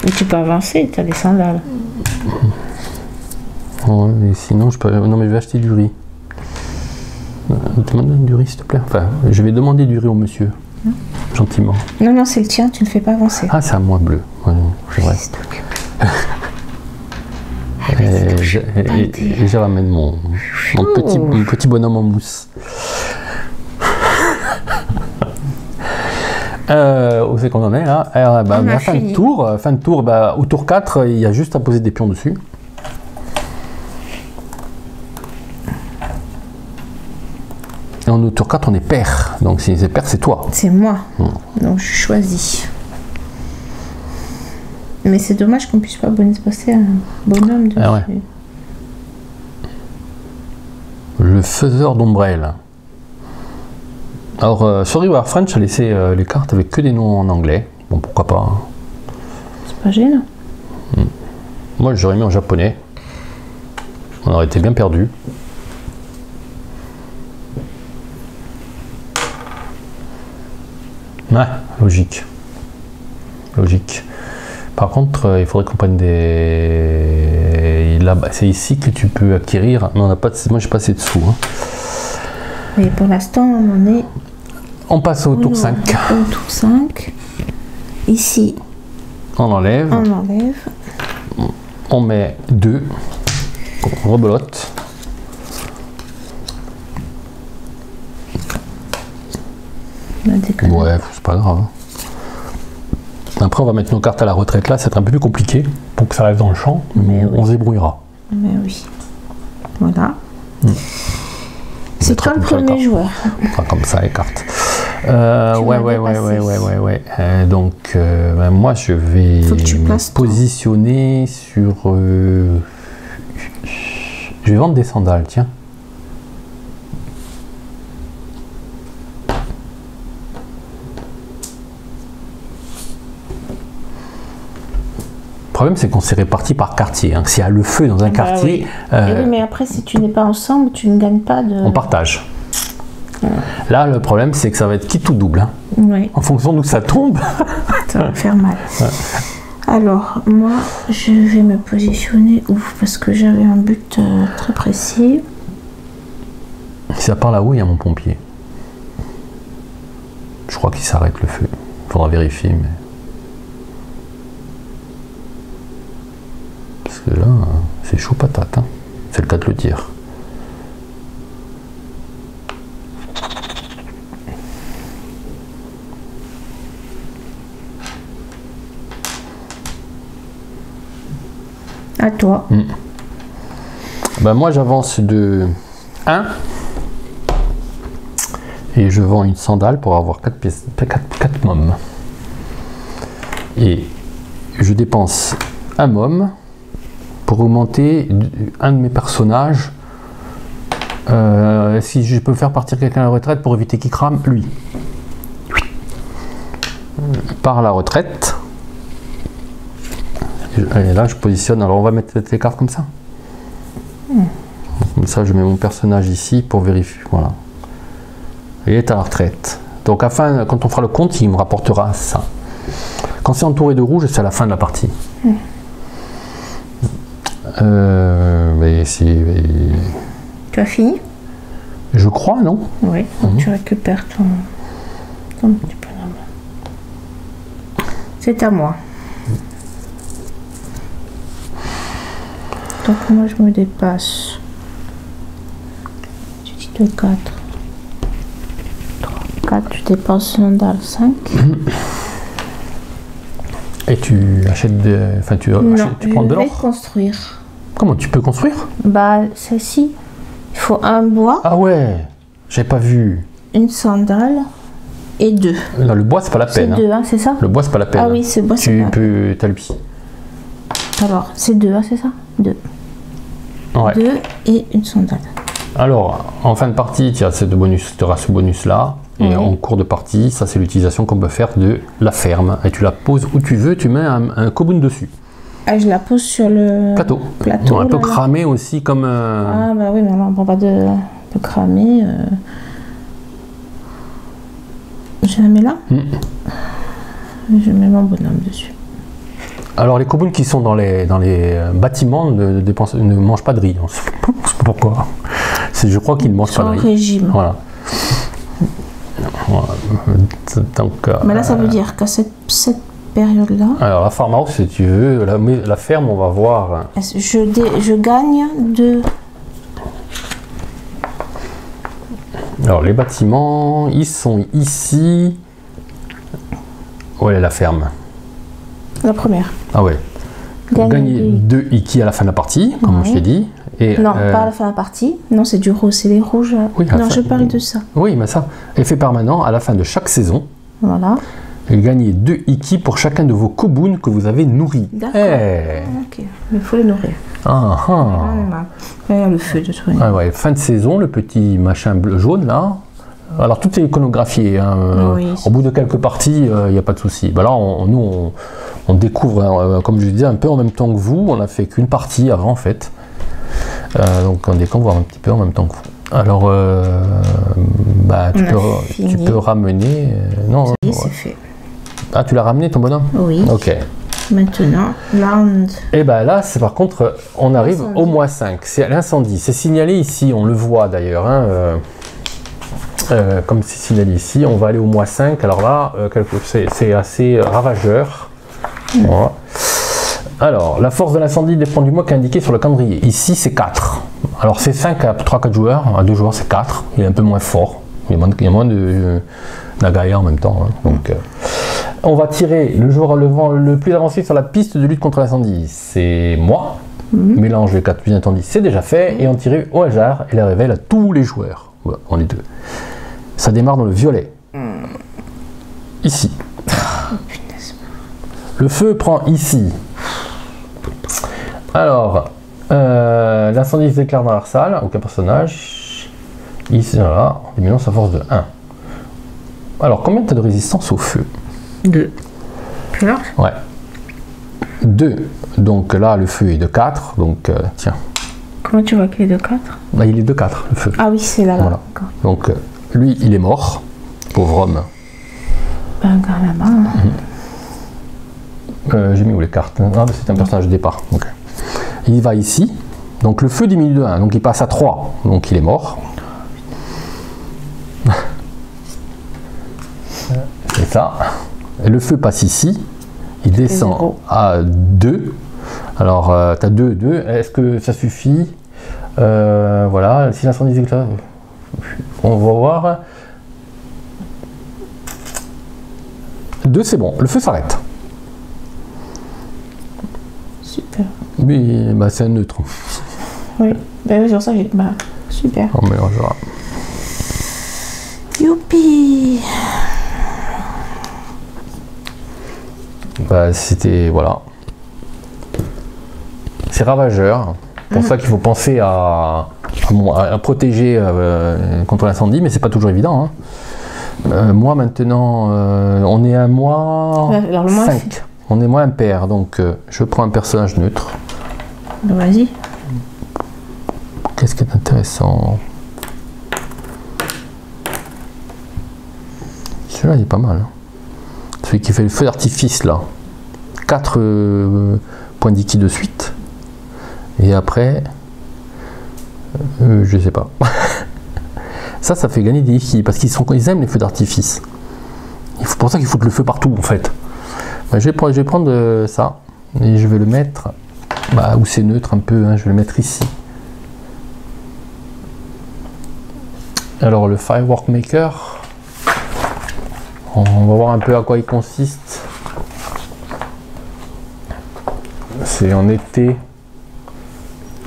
Et tu peux avancer, tu as des sandales. Oh, mais sinon, je peux. Non, mais je vais acheter du riz. Demande du riz, s'il te plaît. Enfin, je vais demander du riz au monsieur. Gentiment. Non, non, c'est le tien, tu ne fais pas avancer. Ah, c'est à moi bleu. Ouais, c'est vrai. Et je ramène mon petit bonhomme en mousse. Où c'est qu'on en est là? Fin de tour, bah, au tour 4, il y a juste à poser des pions dessus. Et au tour 4, on est pair. Donc si c'est pair, c'est toi. C'est moi. Donc je choisis. Mais c'est dommage qu'on puisse pas passer un bonhomme dessus. Ah ouais. Le faiseur d'ombrelle. Alors, sur Reward French, a laissé les cartes avec que des noms en anglais. Bon, pourquoi pas. Hein. C'est pas gênant. Moi, j'aurais mis en japonais. On aurait été bien perdu. Ouais, logique. Logique. Par contre, il faudrait qu'on prenne des. C'est ici que tu peux acquérir. Mais on n'a pas. Moi, j'ai pas assez de sous. Hein. Mais pour l'instant, on est. On passe au tour 5. Au tour 5. Ici. On enlève. On enlève. On met 2. On rebelote. Ouais, c'est pas grave. Après, on va mettre nos cartes à la retraite là, c'est un peu plus compliqué pour que ça reste dans le champ, mais on se débrouillera. Mais oui. Voilà. C'est toi le premier joueur. On fera comme ça les cartes. Ouais. Donc, moi, je vais me positionner sur. Je vais vendre des sandales, tiens. Le problème, c'est qu'on s'est répartis par quartier. Hein. S'il y a le feu dans un quartier... Oui. Oui, mais après, si tu n'es pas ensemble, tu ne gagnes pas de... On partage. Là, le problème, c'est que ça va être qui tout double. Hein. Oui. En fonction d'où ça tombe. Ça va faire mal. Ouais. Alors, moi, je vais me positionner où? Parce que j'avais un but très précis. Si ça part là-haut, il y a mon pompier. Je crois qu'il s'arrête le feu. Il faudra vérifier, mais... Parce que là, c'est chaud patate. Hein. C'est le cas de le dire. À toi. Ben moi, j'avance de 1 et je vends une sandale pour avoir 4 pièces, 4 mômes. Et je dépense un môme pour augmenter un de mes personnages. Si je peux faire partir quelqu'un à la retraite pour éviter qu'il crame, lui. Part à la retraite. Et là, je positionne. Alors, on va mettre les cartes comme ça. Comme ça, je mets mon personnage ici pour vérifier. Voilà. Il est à la retraite. Donc quand on fera le compte, il me rapportera ça. Quand c'est entouré de rouge, c'est à la fin de la partie. Mais Tu as fini? Je crois, non? Oui, tu récupères ton petit bonhomme. C'est à moi. Donc moi je me dépasse. Tu dis 2, 4. 3, 4, tu dépasses Nandal 5. Et tu achètes tu prends de l'or? Je vais construire. Comment tu peux construire? Bah celle-ci, il faut un bois. Ah ouais, j'ai pas vu. Une sandale et 2. Non, le bois c'est pas la C'est peine. 2, hein, c'est ça? Le bois c'est pas la peine. Ah oui, c'est bois, c'est Tu pas. peux, t'as lui. Alors, c'est 2, hein, c'est ça? 2. Ouais. 2 et une sandale. Alors, en fin de partie, tu auras ce bonus là. Et en cours de partie, ça c'est l'utilisation qu'on peut faire de la ferme. Et tu la poses où tu veux, tu mets un coboon dessus. Ah, je la pose sur le Plateau. plateau On peut là. cramer aussi comme... Ah bah oui, mais là on prend pas de... On peut cramer. Je la mets là. Je mets mon bonhomme dessus. Alors les coboons qui sont dans les bâtiments ne mangent pas de riz. On sait pas pourquoi. Je crois qu'ils ne mangent pas de riz. Régime. Voilà. Donc, Mais là ça veut dire qu'à cette période-là... Alors la farmhouse, si tu veux, la ferme, on va voir... Je gagne de... Alors les bâtiments, ils sont ici. Où est la ferme? La première. Ah ouais. Gagner 2 Iki à la fin de la partie, comme je t'ai dit. Et, non, pas à la fin de la partie. Non, c'est du rose, c'est les rouges. Oui, non, je parle de ça. Oui, mais ça. Effet permanent à la fin de chaque saison. Voilà. Gagnez 2 Iki pour chacun de vos coboons que vous avez nourris. D'accord. Ok, mais il faut les nourrir. Il y a le feu de tout. Ah ouais, fin de saison, le petit machin bleu jaune là. Alors tout est iconographié. Hein. Oui, au bout de quelques parties, il n'y a pas de souci. Bah là, nous, on découvre, comme je disais, un peu en même temps que vous. On n'a fait qu'une partie avant en fait. Donc on découvre un petit peu en même temps que vous. Alors, tu peux ramener. Non, ça y est, c'est fait. Ah, tu l'as ramené ton bonhomme? Oui. Ok. Maintenant, land. Et ben là, c'est par contre, on arrive au mois 5. C'est l'incendie. C'est signalé ici, on le voit d'ailleurs. Hein, comme c'est signalé ici, on va aller au mois 5. Alors là, c'est assez ravageur. Voilà. Alors, la force de l'incendie dépend du mois qui est indiqué sur le calendrier. Ici, c'est 4. Alors, c'est 5 à 3-4 joueurs. À 2 joueurs, c'est 4. Il est un peu moins fort. Il y a moins de Nagaya en même temps. Hein. Donc, on va tirer le joueur le plus avancé sur la piste de lutte contre l'incendie. C'est moi. Mélange les 4 plus intendus, c'est déjà fait. Et on tire au hasard et la révèle à tous les joueurs. Voilà, on est 2. Ça démarre dans le violet. Ici. Le feu prend ici. Alors, l'incendie se déclare dans la salle, aucun personnage. Ici, là, en diminuant sa force de 1. Alors, combien tu as de résistance au feu? 2. Plus large? Ouais. 2. Donc là, le feu est de 4. Donc, tiens. Comment tu vois qu'il est de 4? Là, il est de 4, le feu. Ah oui, c'est là. Voilà. Donc, lui, il est mort. Pauvre homme. Ben, garde la main. J'ai mis où les cartes? Ah, c'est un personnage de départ. Okay. Il va ici. Donc, le feu diminue de 1. Donc, il passe à 3. Donc, il est mort. C'est ça. Et le feu passe ici. Il descend à 2. Alors, tu as 2, 2. Est-ce que ça suffit? Voilà. Si l'incendie s'éclate, on va voir. 2, c'est bon. Le feu s'arrête. Super. Oui, bah, c'est un neutre. Oui. Ben, sur ça, j'ai. Bah, super. On mélangera. Youpi! Bah, c'était. Voilà. C'est ravageur. C'est pour ça qu'il faut penser à protéger contre l'incendie, mais c'est pas toujours évident. Hein. Moi maintenant, on est à mois 5. On est moins impair, donc je prends un personnage neutre. Ben, vas-y. Qu'est-ce qui est intéressant? Celui-là, il est pas mal. Hein. Celui qui fait le feu d'artifice, là. 4 points d'iki de suite. Et après, je sais pas. ça fait gagner des iki, parce qu'ils aiment les feux d'artifice. C'est pour ça qu'ils foutent le feu partout, en fait. Ben, je vais prendre ça, et je vais le mettre, où c'est neutre un peu, hein, je vais le mettre ici. Alors, le Firework Maker, on va voir un peu à quoi il consiste. C'est en été.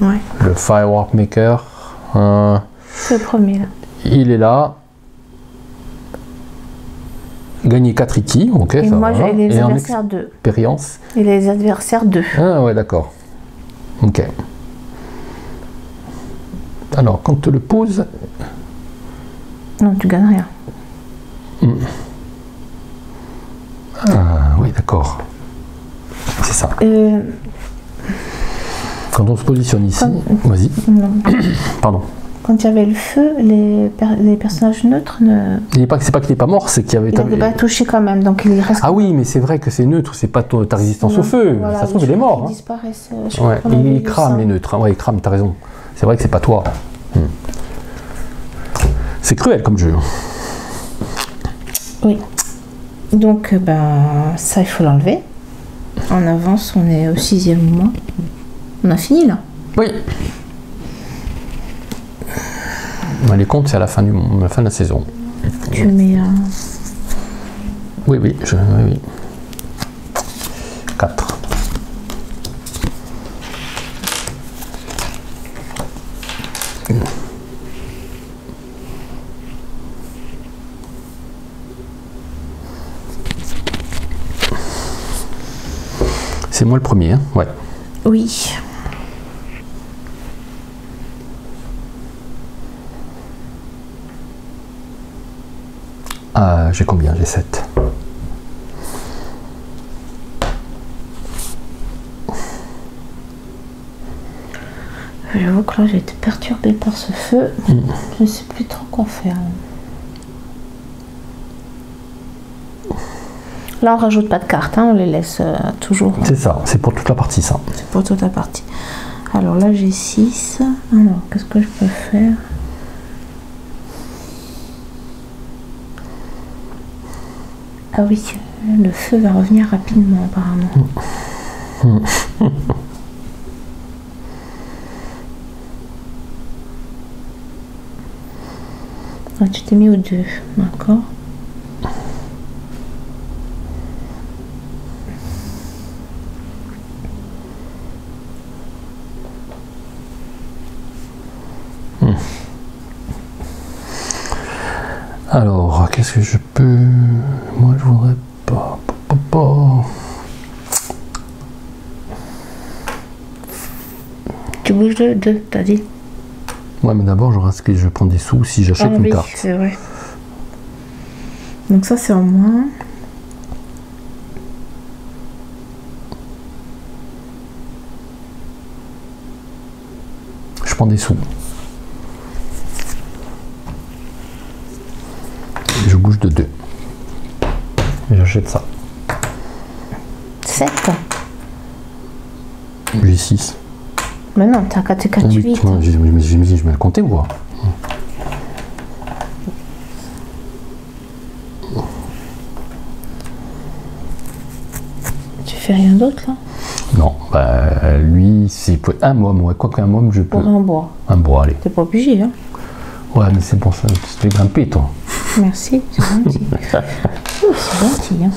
Ouais. Le Firework Maker. C'est le premier là. Il est là. Gagner 4 iki, ok. Et ça moi va. j'ai les Et en adversaires 2. Expérience. Et les adversaires 2. Ah ouais, d'accord. Ok. Alors, quand tu le poses. Non, tu gagnes rien. Ah oui, d'accord. C'est ça. Quand on se positionne ici. Vas-y. Pardon. Quand il y avait le feu, les personnages neutres ne. C'est pas qu'il n'est pas mort, c'est qu'il y avait. Il n'avait pas touché quand même, donc il reste. Ah oui, mais c'est vrai que c'est neutre, c'est pas ta résistance au feu. Voilà, ça se trouve, il est mort. Ils hein. disparaissent. Ouais, il crame les neutres. Hein. Ouais, il crame, t'as raison. C'est vrai que c'est pas toi. C'est cruel comme jeu. Oui. Donc, ça, il faut l'enlever. En avance, on est au 6e mois. On a fini là. Oui. Les comptes, c'est à la fin de la saison. Tu mets Oui. 4. C'est moi le premier, hein? Ouais. Oui. J'ai combien? J'ai 7. J'avoue que là j'ai été perturbée par ce feu. Je ne sais plus trop quoi faire. Là on rajoute pas de cartes, hein, on les laisse toujours. C'est ça, c'est pour toute la partie ça. C'est pour toute la partie. Alors là j'ai 6. Alors qu'est-ce que je peux faire? Ah oui, le feu va revenir rapidement apparemment. Ah, tu t'es mis au 2, d'accord. Alors, qu'est-ce que je peux... Moi, je voudrais pas... Tu bouges de 2, t'as dit? Ouais, mais d'abord, je prends des sous si j'achète une carte. C'est vrai. Donc ça, c'est en moins. Je prends des sous. Je bouge de 2. Et j'achète ça. 7. J'ai 6. Mais non, t'as 4 et 4, 8. Je vais le compter, moi. Tu fais rien d'autre là? Non, lui, c'est pour un môme, ouais. Quoi qu'un môme, je peux. Pour un bois. Un bois, allez. T'es pas obligé, hein? Ouais, mais c'est pour ça, tu te fais grimper, toi. Merci, c'est gentil. Oh, c'est gentil, hein.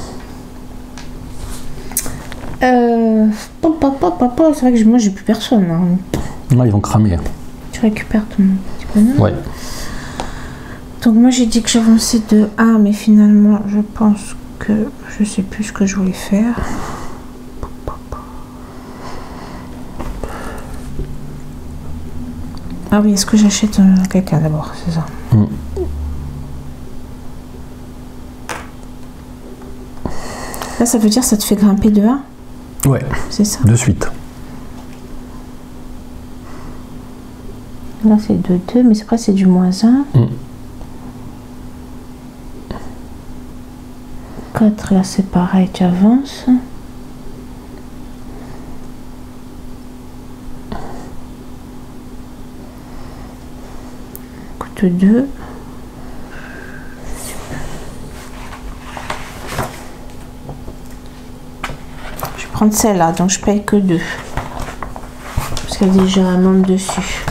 C'est vrai que moi j'ai plus personne. Hein. Ouais, ils vont cramer. Tu récupères ton petit bonhomme. Ouais. Donc moi j'ai dit que j'avançais de 1, mais finalement je pense que je sais plus ce que je voulais faire. Ah oui, est-ce que j'achète quelqu'un d'abord, c'est ça? Là ça veut dire que ça te fait grimper de 1? Ouais. C'est ça? De suite. Là c'est de 2, mais après c'est du -1. 4, là c'est pareil, tu avances. Coûte 2. Je vais prendre celle-là, donc je paye que 2. Parce qu'il y a déjà un membre dessus.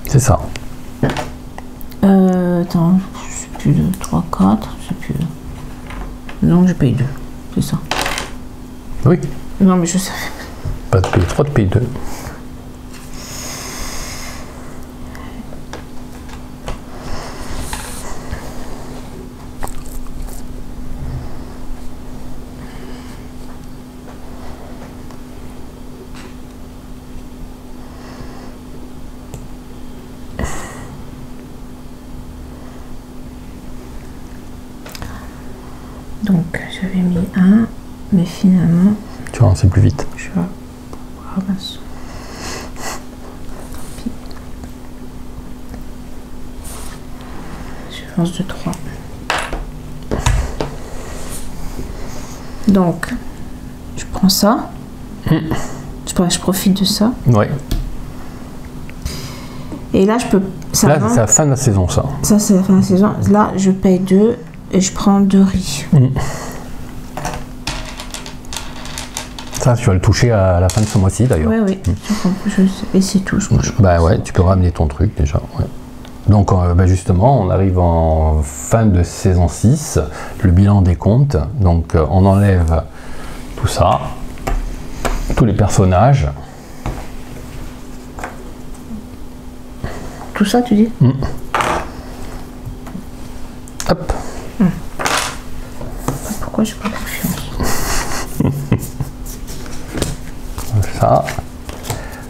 C'est ça. Attends, je sais plus, 2, 3, 4, je sais plus. Donc je paye 2, c'est ça. Oui. Non mais je sais. Pas de payer 3, de payer 2. Donc j'avais mis 1, mais finalement Tu vas avancer plus vite. je vais ramasser. Je avance de 3. Donc je prends ça. Je profite de ça. Ouais. Et là je peux. Ça Là, va. c'est la fin de la saison, ça. Ça c'est la fin de la saison. Là je paye 2 et je prends 2 riz. Ça, tu vas le toucher à la fin de ce mois-ci, d'ailleurs. Oui, oui. Et c'est tout. Je crois. Bah ouais, tu peux ramener ton truc déjà. Ouais. Donc bah justement, on arrive en fin de saison 6, le bilan des comptes. Donc on enlève tout ça, tous les personnages. Tout ça, tu dis? Hop. Pourquoi j'ai pas confiance? Ça,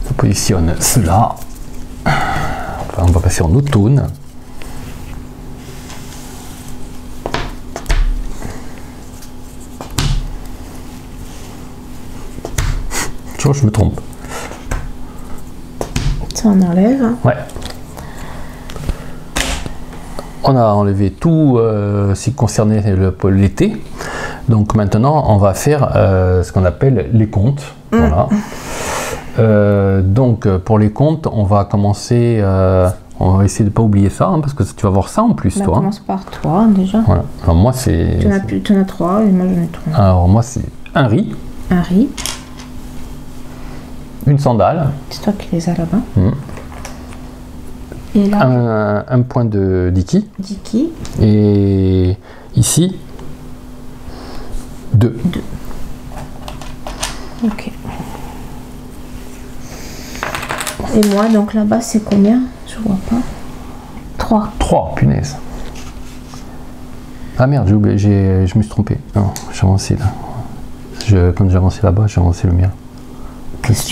on positionne cela. Enfin, on va passer en automne. Toujours, je me trompe. Ça, on enlève. Ouais. On a enlevé tout ce qui concernait l'été. Donc maintenant, on va faire ce qu'on appelle les comptes. Voilà. Donc pour les comptes, on va commencer. On va essayer de ne pas oublier ça, hein, parce que tu vas voir ça en plus, On toi. commence par 3 déjà. Voilà. Alors moi, c'est. Tu en as 3 et moi j'en ai 3. Alors moi, c'est un riz, Un riz. une sandale, C'est toi qui les as là-bas. Et là, un point de Diki, Diki. et ici 2. Ok. Et moi, donc là-bas, c'est combien? Je vois pas. 3. 3, punaise. Ah merde, je me suis trompé. Non, j'ai avancé là. Quand j'ai avancé là-bas, j'ai avancé le mien.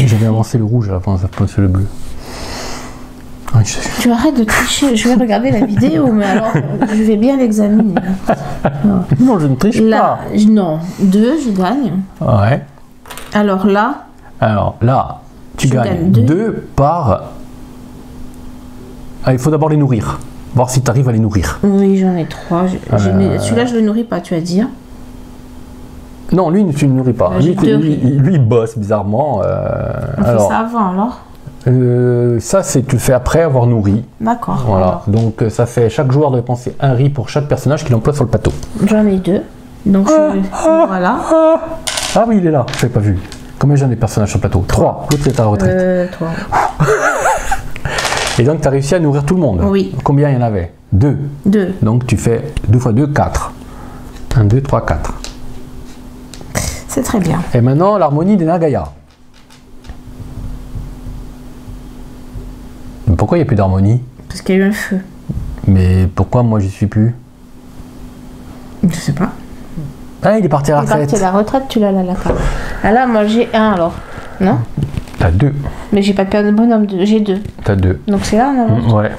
J'avais avancé le rouge avant de le bleu. Ah, Tu arrêtes de tricher. Je vais regarder la vidéo, mais alors, je vais bien l'examiner. Non, je ne triche Là, non. 2, je gagne. pas. Ouais. Alors là, Tu gagnes gagnes 2 par... Ah, il faut d'abord les nourrir. Voir si tu arrives à les nourrir. oui, j'en ai 3. Celui-là, je le nourris pas, tu vas dire. Non, lui, tu ne nourris pas. J'ai Lui, deux il bosse bizarrement. On fait ça avant, alors. Ça, tu le fais après avoir nourri. D'accord. Voilà. Alors, Donc, ça fait chaque joueur doit dépenser un riz pour chaque personnage qu'il emploie sur le plateau. j'en ai 2. Donc, voilà. Ah oui, il est là. Je n'avais pas vu. Combien j'en ai de personnages sur le plateau? 3. L'autre est à la retraite. 3. Et donc, tu as réussi à nourrir tout le monde? Oui. Combien il y en avait? 2. 2. Donc, tu fais 2 x 2, 4. 1, 2, 3, 4. C'est très bien. Et maintenant, l'harmonie des Nagaya. Mais pourquoi il n'y a plus d'harmonie? Parce qu'il y a eu un feu. Mais pourquoi moi j'y suis plus? Je sais pas. Ah, il est parti à la Il est parti retraite. à la retraite, tu l'as là, là. Ah là, moi j'ai 1 alors. Non? T'as 2. Mais j'ai pas de paire de bonhomme, j'ai 2. T'as 2. Donc c'est là, on avance. Ouais.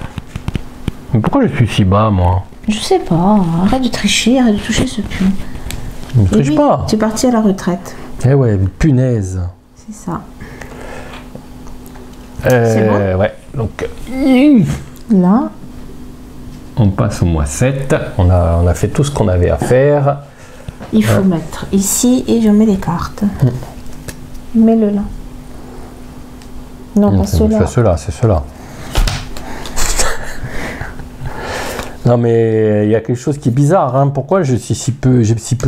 Mais pourquoi je suis si bas, moi? Je sais pas. Arrête de tricher, arrête de toucher ce pion. Je ne Et triche oui, pas. tu es parti à la retraite. Eh ouais, punaise. C'est ça. C'est bon? Ouais. Donc. Là. On passe au mois 7. On a fait tout ce qu'on avait à faire. Il faut mettre ici et je mets les cartes. Mets-le là. Non, pas ceux-là. C'est ceux-là, c'est ceux-là. Non mais il y a quelque chose qui est bizarre. Hein. Pourquoi j'ai si peu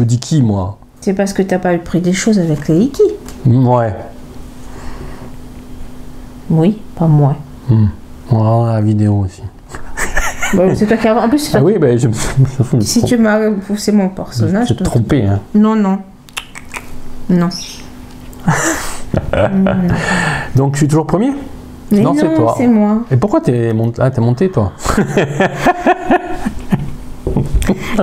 d'iki moi? C'est parce que t'as pas pris des choses avec les iki. Ouais. Oui, pas moi. On va voir la vidéo aussi. Bon, c'est toi qui as... En plus, c'est toi... Ah oui, ben je me Si tu m'as poussé mon personnage... Je t'ai trompé. Hein. Non, non. Non. Donc je suis toujours premier? Mais non, c'est toi. C'est moi. Et pourquoi t'es monté toi?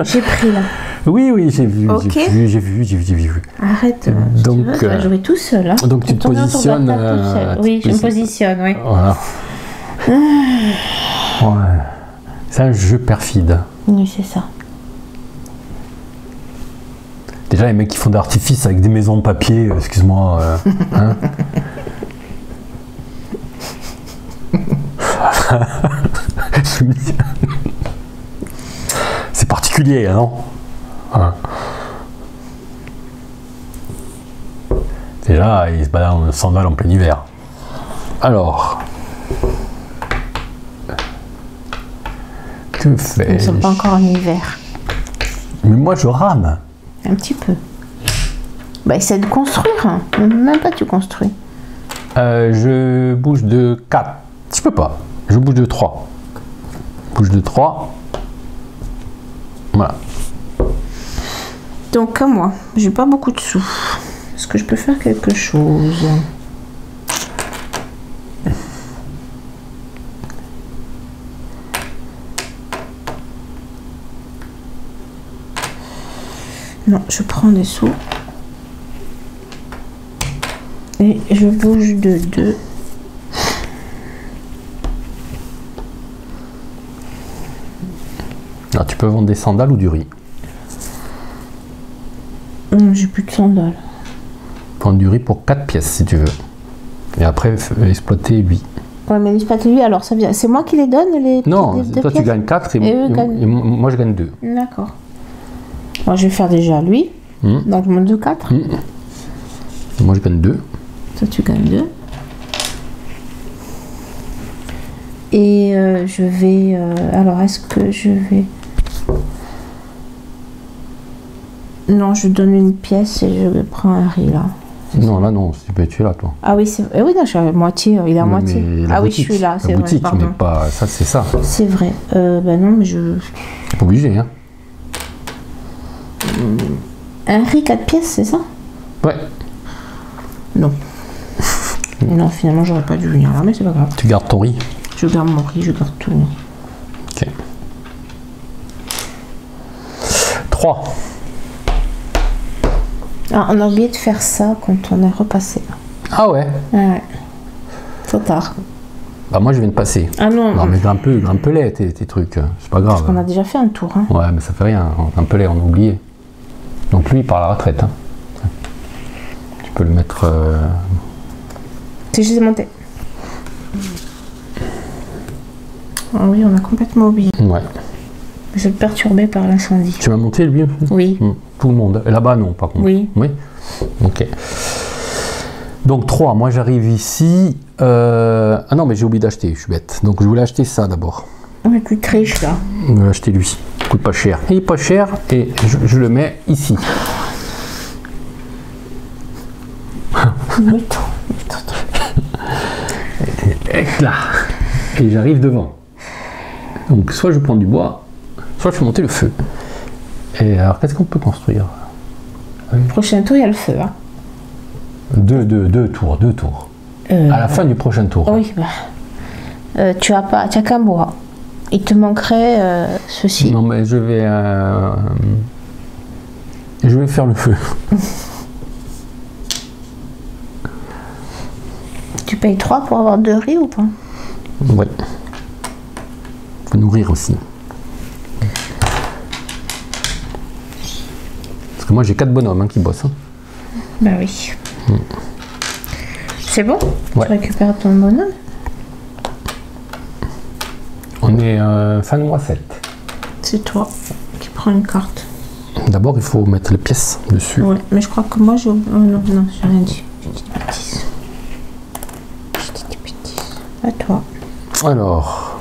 J'ai pris là. Oui, oui, j'ai vu, okay. j'ai vu. Arrête, donc, tu vas jouer tout seul. Hein. Donc tu te positionnes... oui, je me positionne, oui. Voilà. Ouais. C'est un jeu perfide. Oui, c'est ça. Déjà, les mecs qui font d'artifice avec des maisons de papier, excuse-moi. Hein. C'est particulier, hein, non? Déjà, il se balade en sandales en plein hiver. Alors, que fais-je? Nous ne sommes pas encore en hiver. Mais moi, je rame. Un petit peu. Bah, essaie de construire. Hein. Même pas tu construis. Je bouge de 4. Je peux pas. Je bouge de 3. Bouge de 3. Voilà. Donc, à moi, j'ai pas beaucoup de sous. Est-ce que je peux faire quelque chose? Non, je prends des sous. Et je bouge de 2. Alors, tu peux vendre des sandales ou du riz. J'ai plus de sandales. Vendre du riz pour 4 pièces si tu veux. Et après, exploiter 8. Ouais, mais exploiter 8, alors ça vient. C'est moi qui les donne les Non, deux toi pièces. tu gagnes 4 et moi je gagne 2. D'accord. Moi je vais faire déjà lui. Donc je monte de 4. Moi je gagne 2. Toi tu gagnes 2. Et je vais... alors est-ce que je vais... Non, je donne une pièce et je prends un riz là. Non, là non, tu es là toi. Ah oui, c'est oui, non, je suis à moitié, il est à moitié. Ah oui, je suis là, c'est vrai. Boutique, mais pas ça, c'est ça. C'est vrai. Ben non, mais je... T'es pas obligé, hein. Un riz 4 pièces, c'est ça? Ouais. Non. Non, finalement, j'aurais pas dû venir là, mais c'est pas grave. Tu gardes ton riz? Je garde mon riz, je garde tout. Ok. 3. Ah, on a oublié de faire ça quand on est repassé. Ah ouais? Ouais. Trop tard. Bah moi je viens de passer. Ah non. Non mais grimpe-les tes trucs, c'est pas grave. Parce qu'on a déjà fait un tour. Hein. Ouais mais ça fait rien, grimpe-les, on a oublié. Donc lui il part à la retraite. Hein. Tu peux le mettre... C'est juste monté. Ah oui, on a complètement oublié. Ouais. Vous êtes perturbé par l'incendie. Tu m'as monté lui? Oui. Tout le monde. Et là-bas non par contre. Oui. Oui. Ok. Donc 3, moi j'arrive ici. Ah non mais j'ai oublié d'acheter, je suis bête. Donc je voulais acheter ça d'abord. Ouais, tu triches là. Je vais acheter lui. Il coûte pas cher. Il est pas cher et je le mets ici. Et là. Et j'arrive devant. Donc soit je prends du bois, soit je fais monter le feu. Et alors qu'est-ce qu'on peut construire? Prochain tour, il y a le feu. Hein. Deux tours. À la fin du prochain tour. Oui, bah. Tu as qu'un bois. Il te manquerait ceci. Non mais je vais faire le feu. Tu payes 3 pour avoir 2 riz ou pas? Ouais. Faut nourrir aussi. Parce que moi j'ai 4 bonhommes hein, qui bossent. Hein. Bah oui. C'est bon? Ouais. Tu récupères ton bonhomme? On est fin de mois 7. C'est toi qui prends une carte. D'abord, il faut mettre les pièces dessus. Ouais, mais je crois que moi j'ai... Oh non, non, j'ai rien dit. J'ai dit des bêtises. J'ai dit des bêtises. À toi. Alors...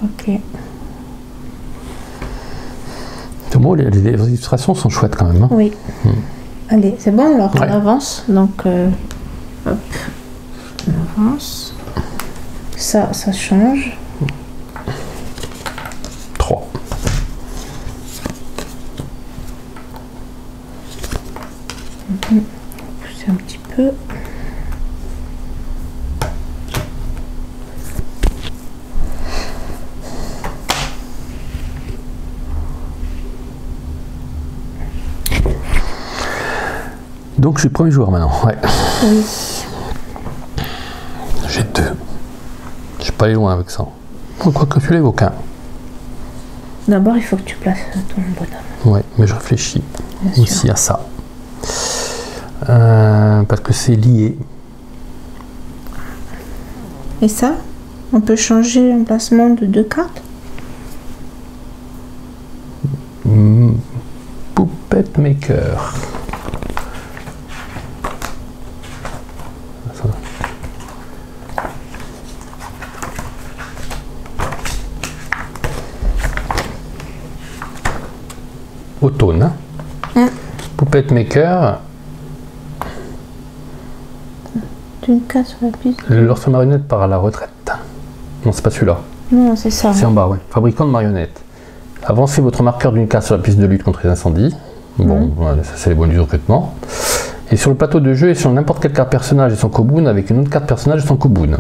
Ok. Les illustrations sont chouettes quand même. Hein. Oui. Allez, c'est bon alors, Ouais. on avance. Donc, hop, on avance. Ça change. 3. Pousser un petit peu. Donc je suis premier joueur maintenant. Ouais. Oui. J'ai 2. Je suis pas allé loin avec ça. Quoi que tu l'évoques. Hein. D'abord, il faut que tu places ton bonhomme. Ouais, mais je réfléchis Bien aussi sûr. à ça. Parce que c'est lié. Et ça, on peut changer l'emplacement de 2 cartes. Puppet Maker. Ça. Automne. Puppet Maker. D'une case sur la piste. Lorsque marionnette part à la retraite. Non, c'est pas celui-là. Non, c'est ça. C'est en bas, ouais. Fabricant de marionnettes. Avancez votre marqueur d'une case sur la piste de lutte contre les incendies. Bon, voilà, ça c'est les bonus de recrutement. Et sur le plateau de jeu et sur n'importe quelle carte personnage et son coboon avec une autre carte personnage et son coboon.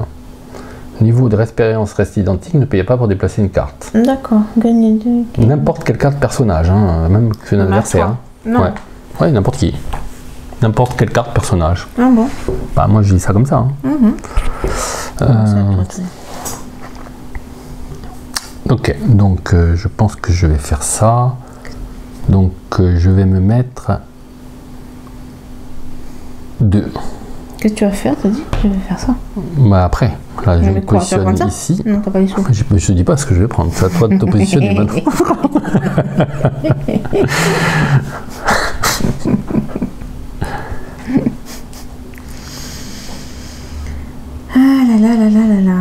Niveau de expérience reste identique, ne payez pas pour déplacer une carte. D'accord, gagner 2. N'importe quelle carte personnage, hein, même que un adversaire. Hein. Non. Ouais, ouais, n'importe qui. N'importe quelle carte personnage. Ah bon. Bah, moi je dis ça comme ça. Hein. C'est à toi, toi. Ok, donc je pense que je vais faire ça. Donc je vais me mettre 2. Qu'est-ce que tu vas faire? T'as dit? Je vais faire ça. Bah après, là je me Mais quoi, tu vas positionne prendre ça? ici. Non, t'as pas les sous. Je te dis pas ce que je vais prendre, c'est à toi de te positionner maintenant. Ah là là là là là là.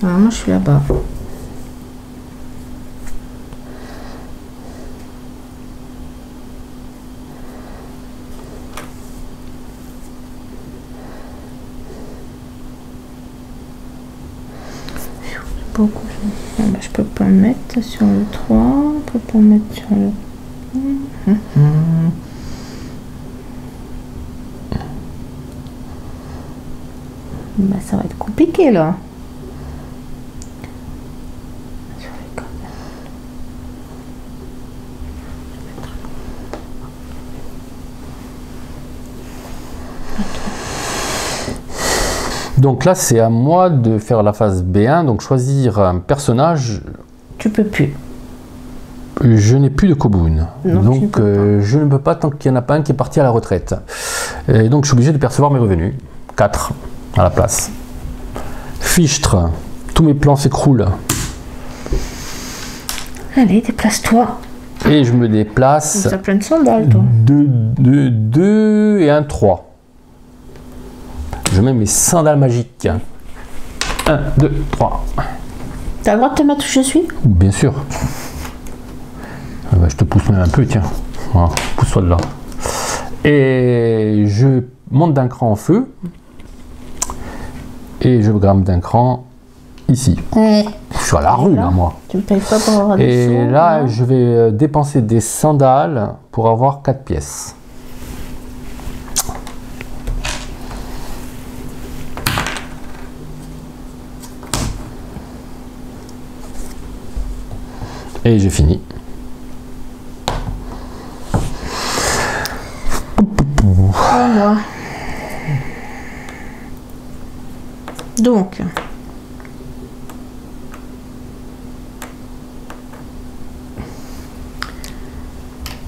Alors moi je suis là-bas. Beaucoup. Ah bah, je peux pas me mettre sur le 3, je peux pas me mettre sur le... Bah, ça va être compliqué là. Sur les cartes. Donc là c'est à moi de faire la phase B1, donc choisir un personnage. Tu peux plus. Je n'ai plus de coboon, Non, tu ne donc peux je ne peux pas tant qu'il n'y en a pas un qui est parti à la retraite. Et donc je suis obligé de percevoir mes revenus. 4 à la place. Fichtre, tous mes plans s'écroulent. Allez, déplace-toi. Et je me déplace. T'as plein de sandales, toi. 2 et un 3. Je mets mes sandales magiques. 1, 2, 3. T'as le droit de te mettre où je suis? Bien sûr. Ah bah, je te pousse même un peu, tiens. Voilà, pousse-toi de là. Et je monte d'un cran en feu. Et je grimpe d'un cran ici. Je suis à la rue, là, moi. Tu me payes pas pour avoir des sous. Et là, je vais dépenser des sandales pour avoir 4 pièces. Et j'ai fini. Voilà. Donc,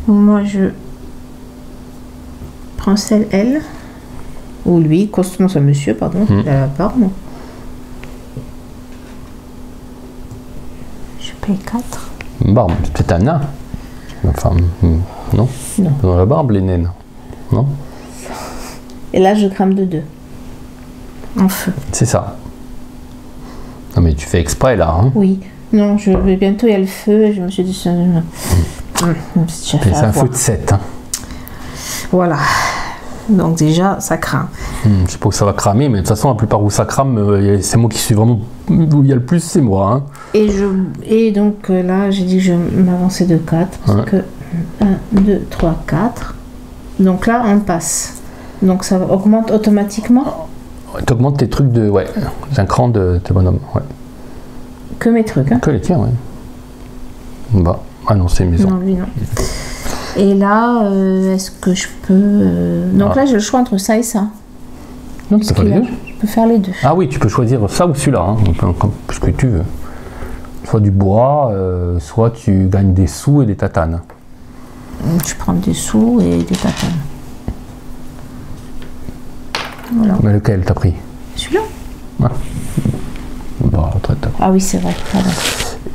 moi je prends celle elle, ou lui, constamment ce monsieur, pardon, il a la barbe. Je paye 4. Barbe, c'est peut-être un nain. Enfin, non. Non. Dans la barbe, les naines. Non. Et là, je crame de 2. En feu. C'est ça. Non mais tu fais exprès là. Hein. Oui. Non, bientôt il y a le feu et je me suis dit... C'est un feu de 7. Hein. Voilà. Donc déjà, ça craint. Je sais pas où ça va cramer, mais de toute façon, la plupart où ça crame, c'est moi qui suis vraiment... Où il y a le plus, c'est moi. Hein. Et donc là, j'ai dit que je m'avançais de 4. Parce que 1, 2, 3, 4. Donc là, on passe. Donc ça augmente automatiquement. Tu augmentes tes trucs de... Ouais, d'un cran de tes bonhommes. Ouais. Que mes trucs. Hein. Que les tiens, ouais. Bah, ah non, c'est une maison. Non, lui, non. Et là, est-ce que je peux... Donc là, j'ai le choix entre ça et ça. Non, tu peux faire les deux. Je peux faire les deux. Ah oui, tu peux choisir ça ou celui-là, hein, ce que tu veux. Soit du bois, soit tu gagnes des sous et des tatanes. Je prends des sous et des tatanes. Voilà. Mais lequel t'as pris? Celui-là. Ouais. Bah, ah oui, c'est vrai. Pardon.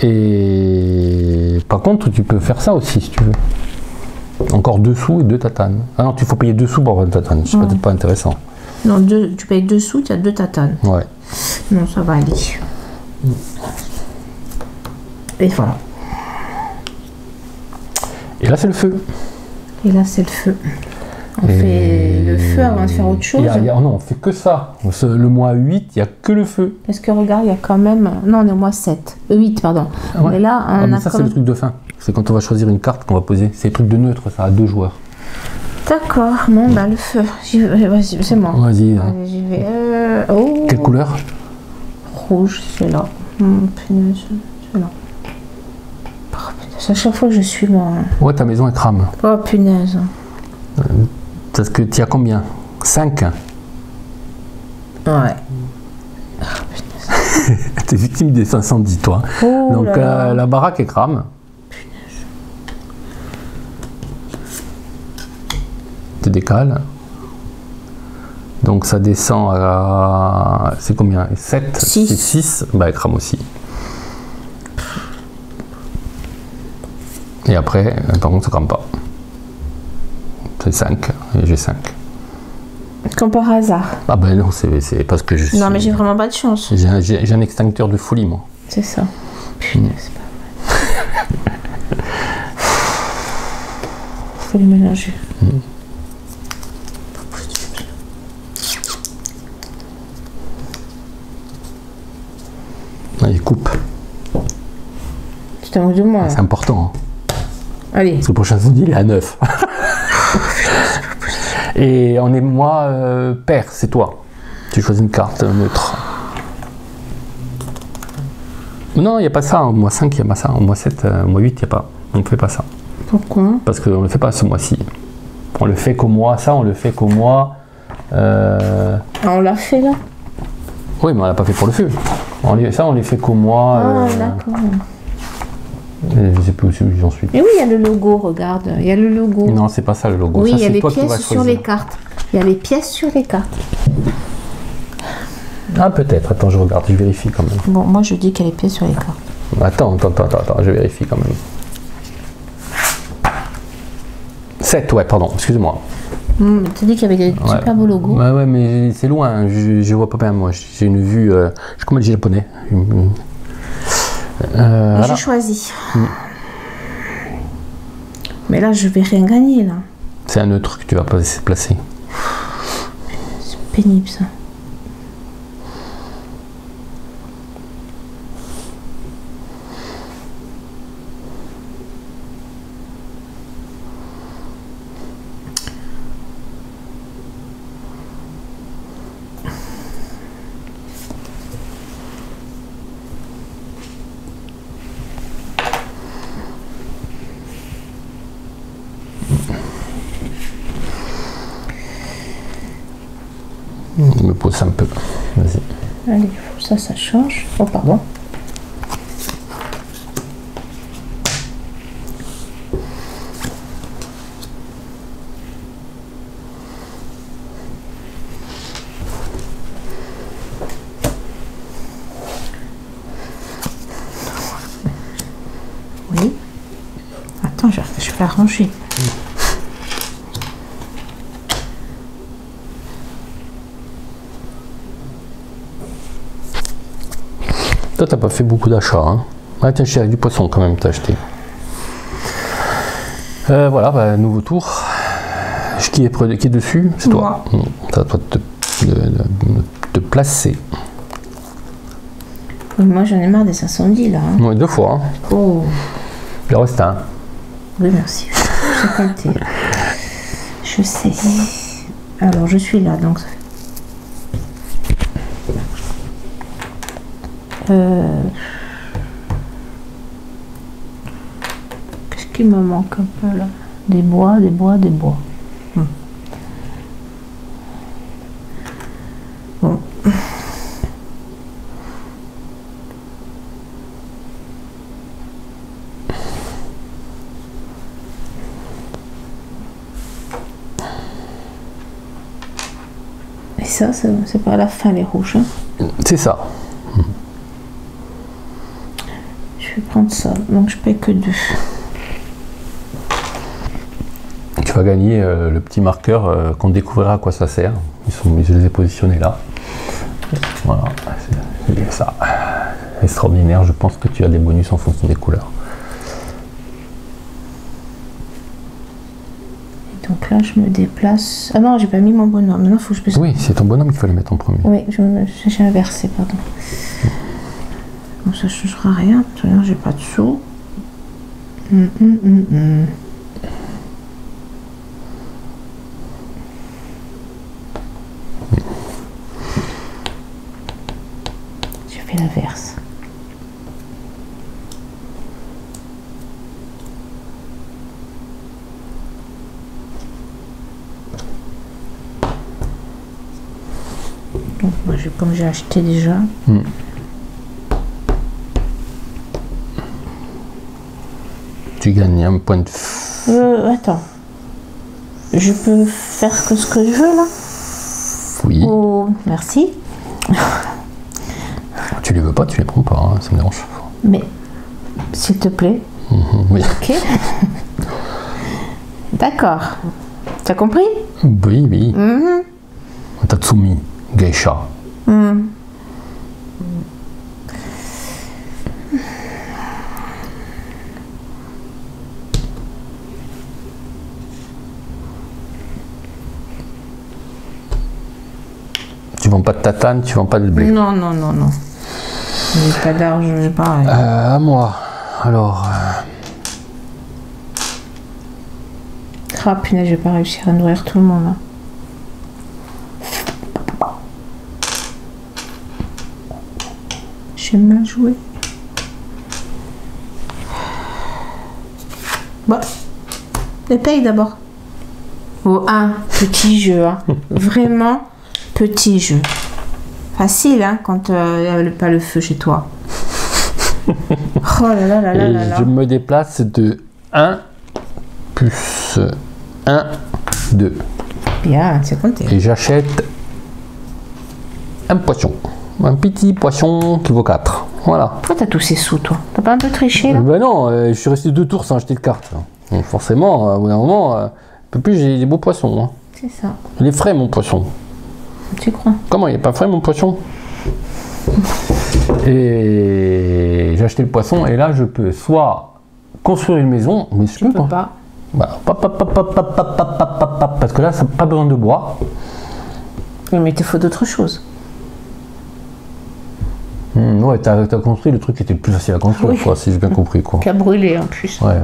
Et par contre, tu peux faire ça aussi si tu veux. Encore 2 sous et 2 tatanes. Ah non, il faut payer 2 sous pour avoir une tatane. C'est peut-être pas intéressant. Non, tu payes 2 sous, tu as 2 tatanes. Ouais. Non, ça va aller. Et voilà. Et là, c'est le feu. Et là, c'est le feu. On fait le feu avant de faire autre chose. Non, on fait que ça. Le mois 8, il n'y a que le feu. Parce que regarde, il y a quand même... Non, on est au mois 7. 8, pardon. Ah ouais. Mais là, on a ça, c'est le truc de fin. C'est quand on va choisir une carte qu'on va poser. C'est le truc de neutre, ça, à 2 joueurs. D'accord. Bon, bah, le feu. Vas-y, c'est moi. Vas-y. Allez, j'y vais. Oh. Quelle couleur? Rouge, c'est là. Punaise, c'est là. Oh, punaise, à chaque fois que je suis, moi... Ouais, ta maison, elle crame. Oh, punaise. Parce que tu as combien? 5. Ouais. T'es victime des incendies, toi. Oh. Donc la baraque est crame. Punaise. Tu décales. Donc ça descend à... C'est combien? 7? 6. C'est 6. Bah, elle crame aussi. Et après, par contre, ça crame pas. C'est 5. Et j'ai 5. Comme par hasard. Ah ben non, c'est parce que je suis... Non, mais j'ai vraiment pas de chance. J'ai un extincteur de folie, moi. C'est ça. Punaise, c'est pas vrai. Faut les mélanger. Allez, coupe. Tu t'en moques de moi. C'est important. Hein. Allez. Parce que le prochain incendie, il est à 9. Et on est moi, père, c'est toi. Tu choisis une carte neutre. Non, il n'y a pas ça. Au mois 5, il n'y a pas ça. Au mois 7, au mois 8, il n'y a pas. On ne fait pas ça. Pourquoi? Parce qu'on ne le fait pas ce mois-ci. On le fait qu'au mois, ça, on le fait qu'au mois... Ah, on l'a fait là? Oui, mais on l'a pas fait pour le feu. Ça, on les fait qu'au mois... Ah, d'accord. Je sais plus où j'en suis. Mais oui, il y a le logo, regarde. Il y a le logo. Non, c'est pas ça le logo. Oui, ça, il y a les toi qui vas pièces sur choisir. les cartes. Il y a les pièces sur les cartes. Ah, peut-être. Attends, je regarde, je vérifie quand même. Bon, moi je dis qu'il y a les pièces sur les cartes. Attends, je vérifie quand même. 7, ouais, pardon, excuse-moi. Tu dis qu'il y avait des super beaux logos. Ouais, mais c'est loin, je vois pas bien, moi. J'ai une vue. Je connais le japonais. Voilà. J'ai choisi. Mais là, je vais rien gagner, là. C'est un neutre que tu vas placer. C'est pénible, ça. Je me pose un peu. Vas-y. Allez, ça change. Oh, pardon. Oui. Attends, je vais arranger. Toi, t'as pas fait beaucoup d'achats. Hein. Ah, tiens, chérie, du poisson quand même, t'as acheté. Voilà, bah, nouveau tour. Qui est dessus? C'est toi. C'est à toi de te placer. Moi, j'en ai marre des incendies, là. Hein. Ouais, 2 fois. Hein. Oh. Il en reste un. Oui, merci. J'ai compté. Je sais. Alors, je suis là, donc... Qu'est-ce qui me manque un peu là? Des bois. Bon. Et ça, c'est pas à la fin les rouges. Hein. C'est ça. Je vais prendre ça, donc je paye que 2. Tu vas gagner le petit marqueur qu'on découvrira à quoi ça sert. Je les ai positionnés là. Voilà, c'est ça. Extraordinaire, je pense que tu as des bonus en fonction des couleurs. Et donc là, je me déplace. Ah non, j'ai pas mis mon bonhomme. Maintenant, faut que je... Oui, c'est ton bonhomme qu'il fallait mettre en premier. Oui, j'ai inversé, pardon. Bon, ça changera rien. De toute façon, j'ai pas de sous. J'ai fait l'inverse. Donc, moi, comme j'ai acheté déjà. Tu gagnes un point de... Attends. Je peux faire que ce que je veux là? Oui. Oh, merci. Tu les veux pas, tu les prends pas, hein, ça me dérange. Mais, s'il te plaît. Oui. Ok. D'accord. T'as compris? Oui, oui. Tatsumi, geisha. Tu vends pas de tatane, tu vends pas de blé. Non. J'ai pas d'argent, j'ai pas. À moi. Alors. Ah punaise, je vais pas réussir à nourrir tout le monde là. J'ai mal joué. Bon. Les paye d'abord. Oh, un petit jeu. Hein. Vraiment petit jeu. Facile, hein, quand il n'y a pas le feu chez toi. Oh là là là là là là. Je me déplace de 1 plus 1, 2. Bien, c'est compté. Et j'achète un poisson. Un petit poisson qui vaut 4. Voilà. Pourquoi t'as tous ces sous, toi? T'as pas un peu triché, là? Ben non, je suis resté 2 tours sans acheter de carte. Donc forcément, au bout d'un moment, un peu plus, j'ai des beaux poissons. Hein. C'est ça. Il est frais, mon poisson. Tu crois? Comment, il n'est pas frais, mon poisson? Et j'ai acheté le poisson, et là, je peux soit construire une maison, mais je peux pas. Bah, parce que là, ça n'a pas besoin de bois. Oui, mais il te faut d'autres choses. Ouais, t'as construit le truc qui était le plus facile à construire, Oui. quoi, si j'ai bien compris. Quoi. Qu'à brûler, en plus. Ouais.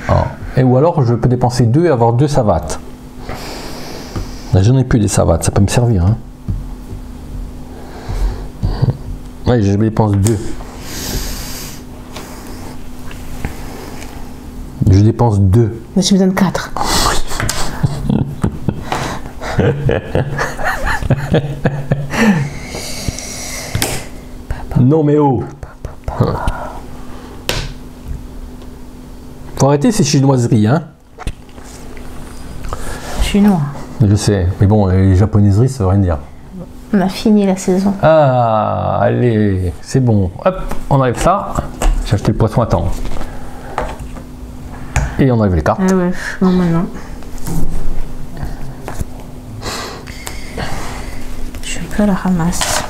Alors, et ou alors, je peux dépenser 2 et avoir 2 savates. Là, j'en ai plus des savates, ça peut me servir. Hein. Ouais, je dépense 2. Je dépense 2. Mais tu me donnes 4. Non mais oh. Faut arrêter ces chinoiseries, hein. Chinois. Je sais, mais bon, les japonaiseries, ça veut rien dire. On a fini la saison. Ah, allez, c'est bon. Hop, on enlève ça. J'ai acheté le poisson à temps. Et on enlève les cartes. Ah ouais, bon maintenant. Je suis un peu à la ramasse.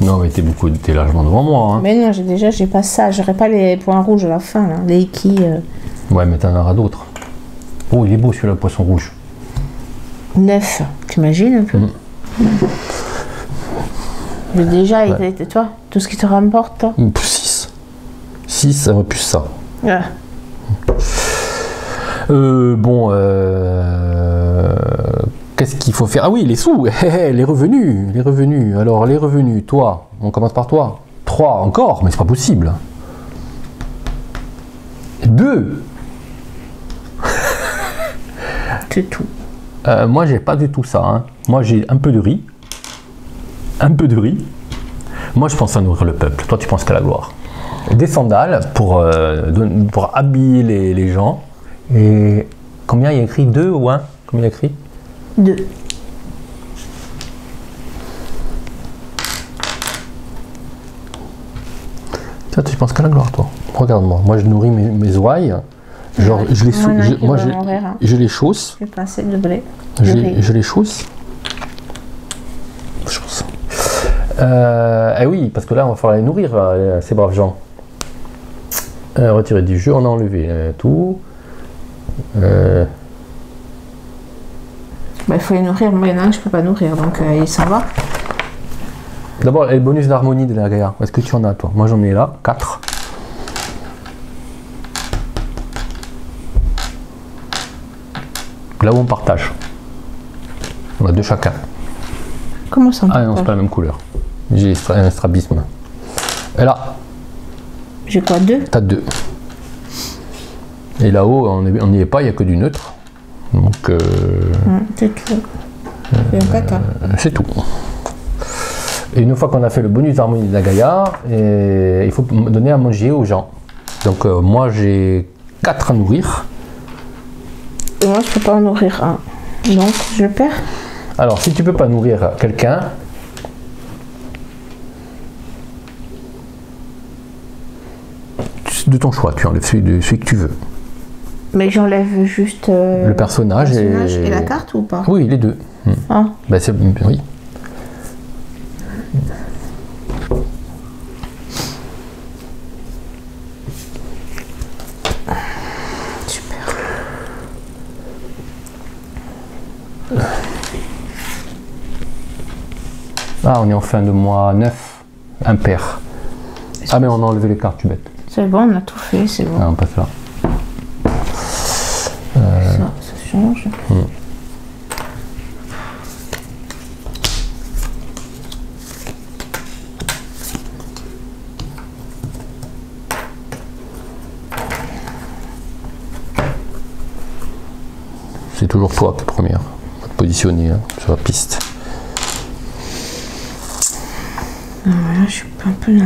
Non, mais t'es largement devant moi. Hein. Mais non, j'ai pas ça. J'aurais pas les points rouges à la fin, là. Les qui. Ouais, mais t'en auras d'autres. Oh, il est beau celui-là, le poisson rouge. 9, t'imagines un peu. Mais déjà, Ouais. toi, tout ce qui te rapporte, toi. 6. 6, ça va plus ça. Ah. Bon, qu'est-ce qu'il faut faire? Ah oui, les sous, les revenus, les revenus. Alors, les revenus, toi, on commence par toi. 3 encore, mais c'est pas possible. 2. C'est tout. Moi, j'ai pas du tout ça. Hein. Moi, j'ai un peu de riz. Un peu de riz. Moi, je pense à nourrir le peuple. Toi, tu penses qu'à la gloire. Des sandales pour habiller les gens. Et combien il y a écrit? 2 ou 1? Combien il y a écrit? 2. Tiens, tu penses qu'à la gloire, toi. Regarde-moi. Moi, je nourris mes ouailles. Genre, je les je les chausse. Je vais passer de blé. Je les chausse. Eh oui, parce que là, on va falloir les nourrir, ces braves gens. Retirer du jeu, on a enlevé tout. Bah, il faut les nourrir. Moi, il y en a un que je peux pas nourrir, donc il s'en va. D'abord, les bonus d'harmonie de la Gaïa. Est-ce que tu en as, toi? Moi, j'en ai là, 4. Là où on partage. On a 2 chacun. Comment ça? Ah non, c'est pas la même couleur. J'ai un strabisme. Et là, j'ai quoi? 2? t'as 2. Et là-haut, on n'y est pas, il n'y a que du neutre. Donc, c'est tout. c'est tout. Et une fois qu'on a fait le bonus d'harmonie de la Gaïa, il faut donner à manger aux gens. Donc, moi, j'ai 4 à nourrir. Et moi, je peux pas en nourrir un. Donc, je perds. Alors, si tu peux pas nourrir quelqu'un, de ton choix, tu enlèves celui que tu veux. Mais j'enlève juste le personnage et la carte ou pas? Oui, les deux. Ah. Ben, oui. Super. Ah, on est en fin de mois 9, impair. Ah, mais on a enlevé les cartes, tu bête. C'est bon, on a tout fait, c'est bon. Ah, on passe là. Ça change. C'est toujours toi qui es première. On va te positionner hein, sur la piste. Ah, voilà, je suis un peu dans...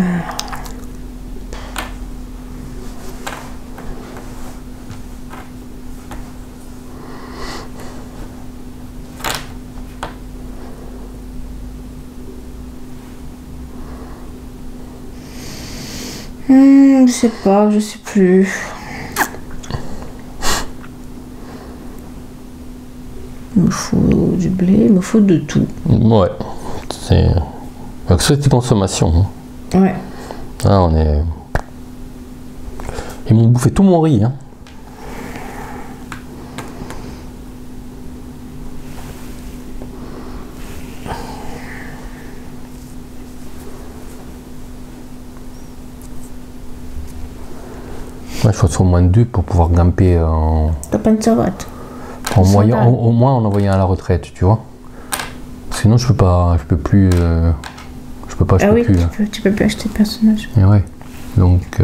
je sais pas, je sais plus. Il me faut du blé, il me faut de tout. Ouais. C'est des consommations. Hein. Ouais. Ah, on est... Ils m'ont bouffé tout mon riz. Hein. Ouais, je fasse au moins 2 pour pouvoir grimper en... T'as pas de savate? Au moins en envoyant à la retraite, tu vois. Sinon, je peux pas, je peux plus... je peux pas, je ah peux oui, plus. tu peux plus acheter de personnage. Et ouais. Donc...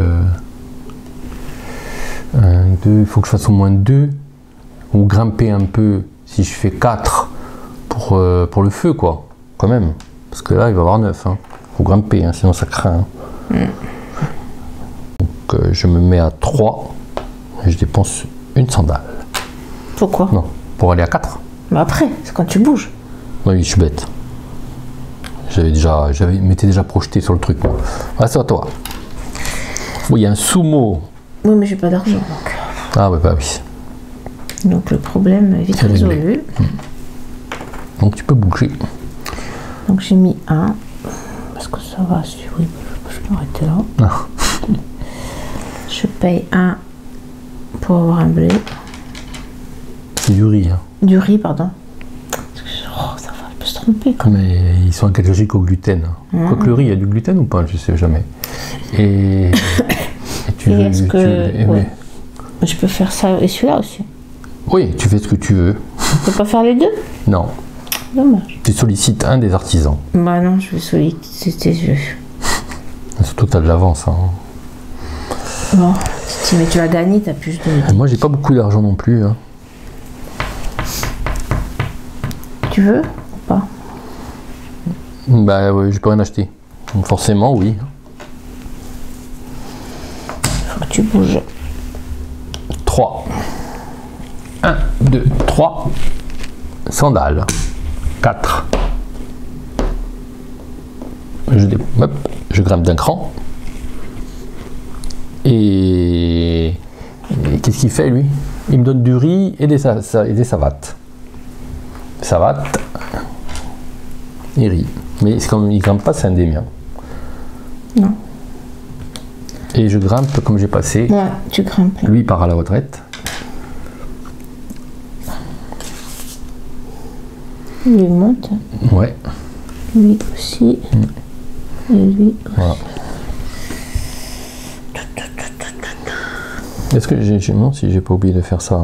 2, il faut que je fasse au moins 2. Ou grimper un peu, si je fais 4, pour pour le feu, quoi. Quand même. Parce que là, il va y avoir 9. Hein. Faut grimper, hein, sinon ça craint. Hein. Donc, je me mets à 3. Et je dépense une sandale. Pourquoi? Non, pour aller à 4. Mais après, c'est quand tu bouges. Oui, je suis bête. M'étais déjà projeté sur le truc. Moi. Ah, c'est à toi. Oui, il y a un sumo. Oui, mais j'ai pas d'argent. Donc. Ah, ouais, bah oui. Donc le problème est vite résolu. Donc tu peux bouger. Donc j'ai mis 1. Parce que ça va suivre. Je peux arrêter là. Ah. Je paye 1 pour avoir un blé. C'est du riz. Hein. Du riz, pardon. Oh, ça va, je peux se tromper. Quand même. Mais ils sont allergiques au gluten. Quoique le riz, il y a du gluten ou pas? Je sais jamais. Et est-ce que... Ouais. Je peux faire ça et celui-là aussi. Oui, tu fais ce que tu veux. On peut pas faire les deux? Non. Dommage. Tu sollicites un des artisans. Bah non, je vais solliciter. Surtout que tu as de l'avance. Hein. Bon, mais tu vas gagner, tu as plus de... Moi, j'ai pas beaucoup d'argent non plus. Hein. Tu veux ou pas? Bah oui, je peux rien acheter. Donc, forcément, oui. Faut que tu bouges. 3. 1, 2, 3. Sandales. 4. Je grimpe d'un cran. Et qu'est-ce qu'il fait, lui? Il me donne du riz et des savates. Savates et riz. Mais comme il ne grimpe pas, c'est un des miens. Non. Et je grimpe comme j'ai passé. Ouais, tu grimpes. Lui, il part à la retraite. Lui monte. Ouais. Lui aussi. Et lui aussi. Voilà. Est-ce que non, si j'ai pas oublié de faire ça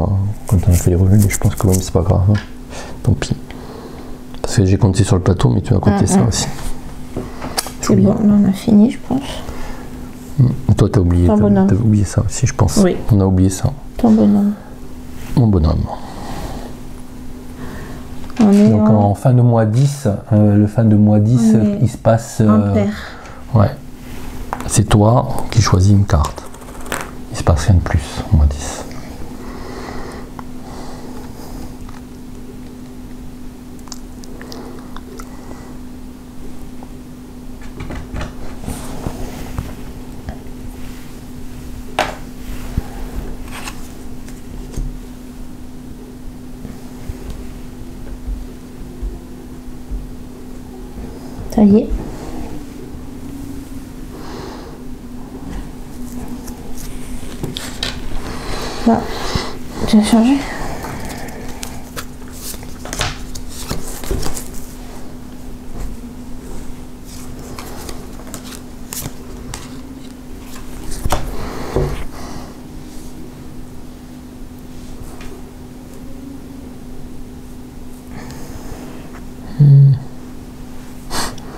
quand on a fait les revues, mais je pense que oui, mais c'est pas grave. Hein. Tant pis. Parce que j'ai compté sur le plateau, mais tu as compté ça aussi. C'est bon, on a fini, je pense. Toi, t'as oublié ça aussi, je pense. Oui. On a oublié ça. Ton bonhomme. Mon bonhomme. On est donc en fin de mois 10, le fin de mois 10, il se passe... ouais. C'est toi qui choisis une carte. Il se passe rien de plus, au mois 10. Ça y est. Là, tu as changé?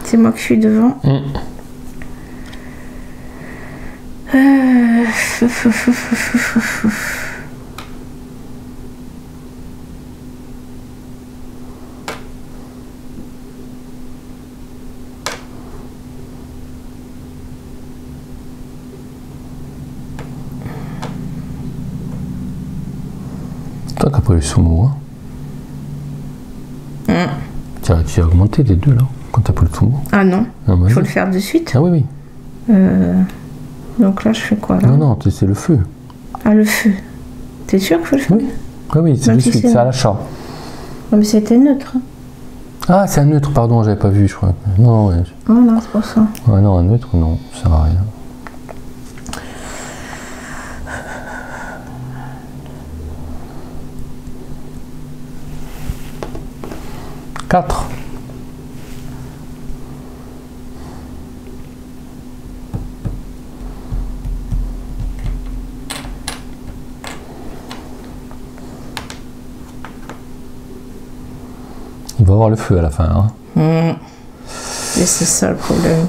C'est moi que je suis devant. Toi qui as pris le sumo, hein. Tu as augmenté les deux là, quand tu as pris le sumo. Ah non, il faut le faire de suite. Ah oui, oui. Donc là, je fais quoi là? Non, non, c'est le feu. Ah, le feu. T'es sûr qu'il faut le faire? Oui, oui, oui, c'est de suite, c'est à l'achat. Non, mais c'était neutre. Ah, c'est un neutre, pardon, j'avais pas vu, je crois. Non, ouais. Voilà, c'est pour ça. Ouais, non, un neutre, non, ça sert à rien. Quatre. Il va avoir le feu à la fin. Hein. Et c'est ça le problème.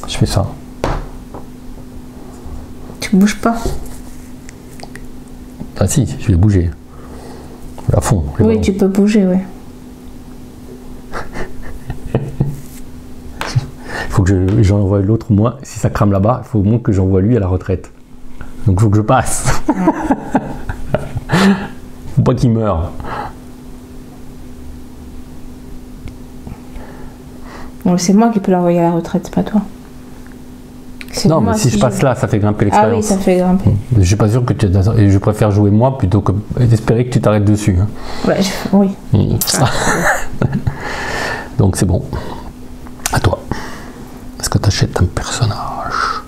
Je fais ça. Tu bouges pas? Ah si, je vais bouger. À fond. Oui, tu peux bouger, oui. faut que j'envoie l'autre, moi, si ça crame là-bas, il faut au moins que j'envoie lui à la retraite. Donc il faut que je passe. Faut pas qu'il meure. Donc c'est moi qui peux l'envoyer à la retraite, c'est pas toi. Non, mais si je passe là, ça fait grimper Ah oui, l'expérience. ça fait grimper. Je suis pas sûr que tu... Et je préfère jouer moi plutôt que d'espérer que tu t'arrêtes dessus. Hein. Ouais, oui. Donc c'est bon. À toi. Est-ce que tu achètes un personnage?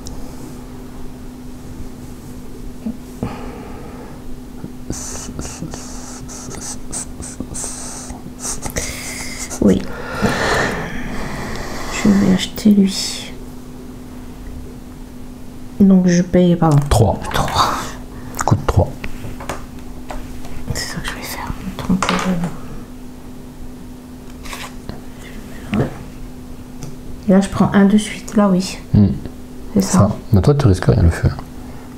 Oui. Je vais acheter lui. Donc je paye, pardon. 3. Coûte 3. C'est ça que je vais faire. Me tromper de- Là je prends un de suite. Là oui. C'est ça. Mais toi tu risques rien le feu.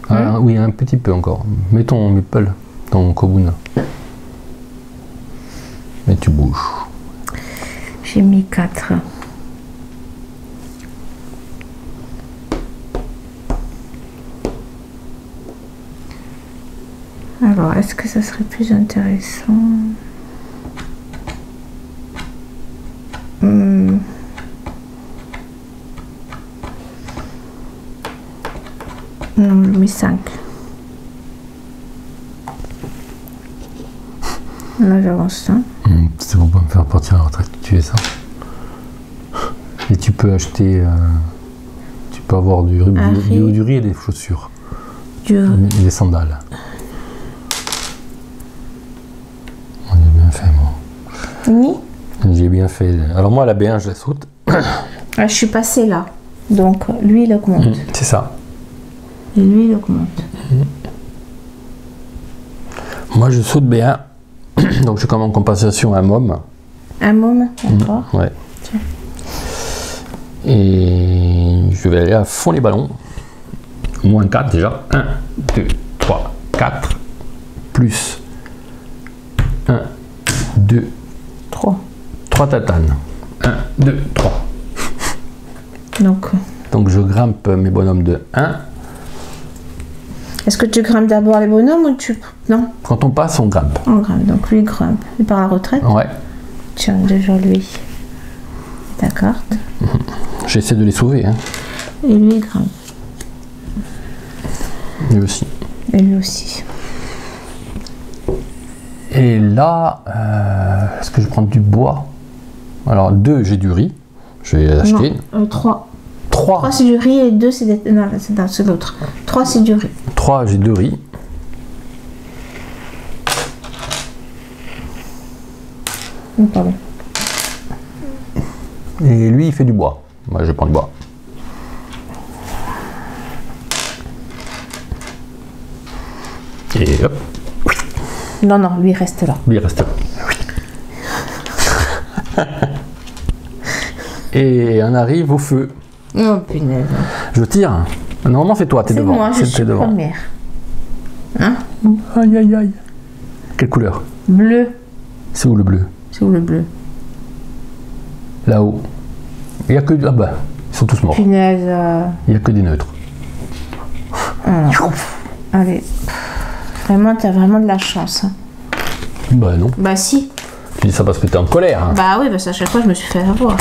Ah, oui, un petit peu encore. Mets ton meeple, ton kobun. Mais tu bouges. J'ai mis 4. Alors, est-ce que ça serait plus intéressant? Non, je mets 5. Là, j'avance. Hein. C'est pour pas me faire partir à la retraite, tu fais ça. Et tu peux acheter... tu peux avoir du riz et des chaussures. Et des sandales. On a bien fait, moi. Oui. J'ai bien fait. Alors moi, la B1, je la saute. Ah, je suis passée là. Donc, lui, il augmente. C'est ça. Et lui, il augmente. Moi, je saute B1. Donc, je commande en compensation un môme. Un môme, d'accord. Ouais. Tiens. Et je vais aller à fond les ballons. Moins 4 déjà. 1, 2, 3, 4. Plus 1, 2, 3. 3 tatanes. 1, 2, 3. Donc je grimpe mes bonhommes de 1. Est-ce que tu grimpes d'abord les bonhommes ou tu... Non. Quand on passe, on grimpe. On grimpe. Donc lui, il grimpe. Il part à la retraite. Ouais. Tiens, déjà lui. Ta carte. J'essaie de les sauver. Hein. Et lui, il grimpe. Lui aussi. Et lui aussi. Et là, est-ce que je prends du bois? Alors 2, j'ai du riz. Je vais acheter. 3. 3. 3 c'est du riz et 2 c'est des... Non, c'est l'autre. 3 c'est du riz. 3, j'ai 2 riz. Pardon. Et lui, il fait du bois. Moi, je prends du bois. Et hop. Non, non, lui il reste là. Lui, il reste là. Et on arrive au feu. Oh punaise. Je tire. Normalement, c'est toi, t'es devant. C'est moi, je suis devant. première. Hein? Aïe, aïe, aïe. Quelle couleur? Bleu. C'est où le bleu? C'est où le bleu? Là-haut. Il n'y a que... Ah bah, ils sont tous morts. Punaise. Il n'y a que des neutres. Alors, allez. Vraiment, t'as vraiment de la chance. Hein. Bah non. Bah si. Tu dis ça parce que t'es en colère. Hein. Bah oui, parce qu'à chaque fois, je me suis fait avoir.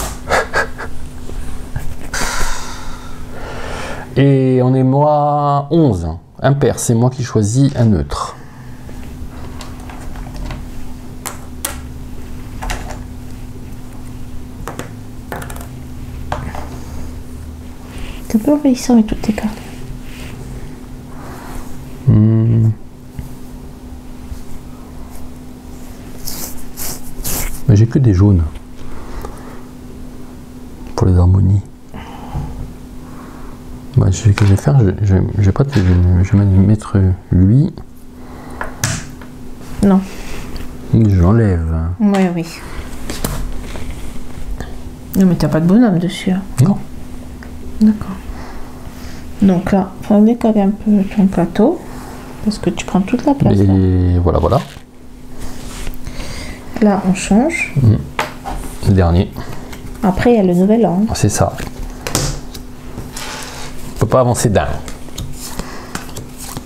Et on est moi 11. Impair, c'est moi qui choisis un neutre. T'es pas obéissant avec toutes tes cartes. Mais j'ai que des jaunes. Pour les harmonies. Bah, ce que je vais faire, je vais mettre lui. Non. Je l'enlève. Oui, oui. Non, mais t'as pas de bonhomme dessus. Hein. Non. D'accord. Donc là, il faut décaler un peu ton plateau. Parce que tu prends toute la place. Et là. voilà, voilà. Là, on change. Le dernier. Après, il y a le nouvel an. C'est ça. peux pas avancer d'un.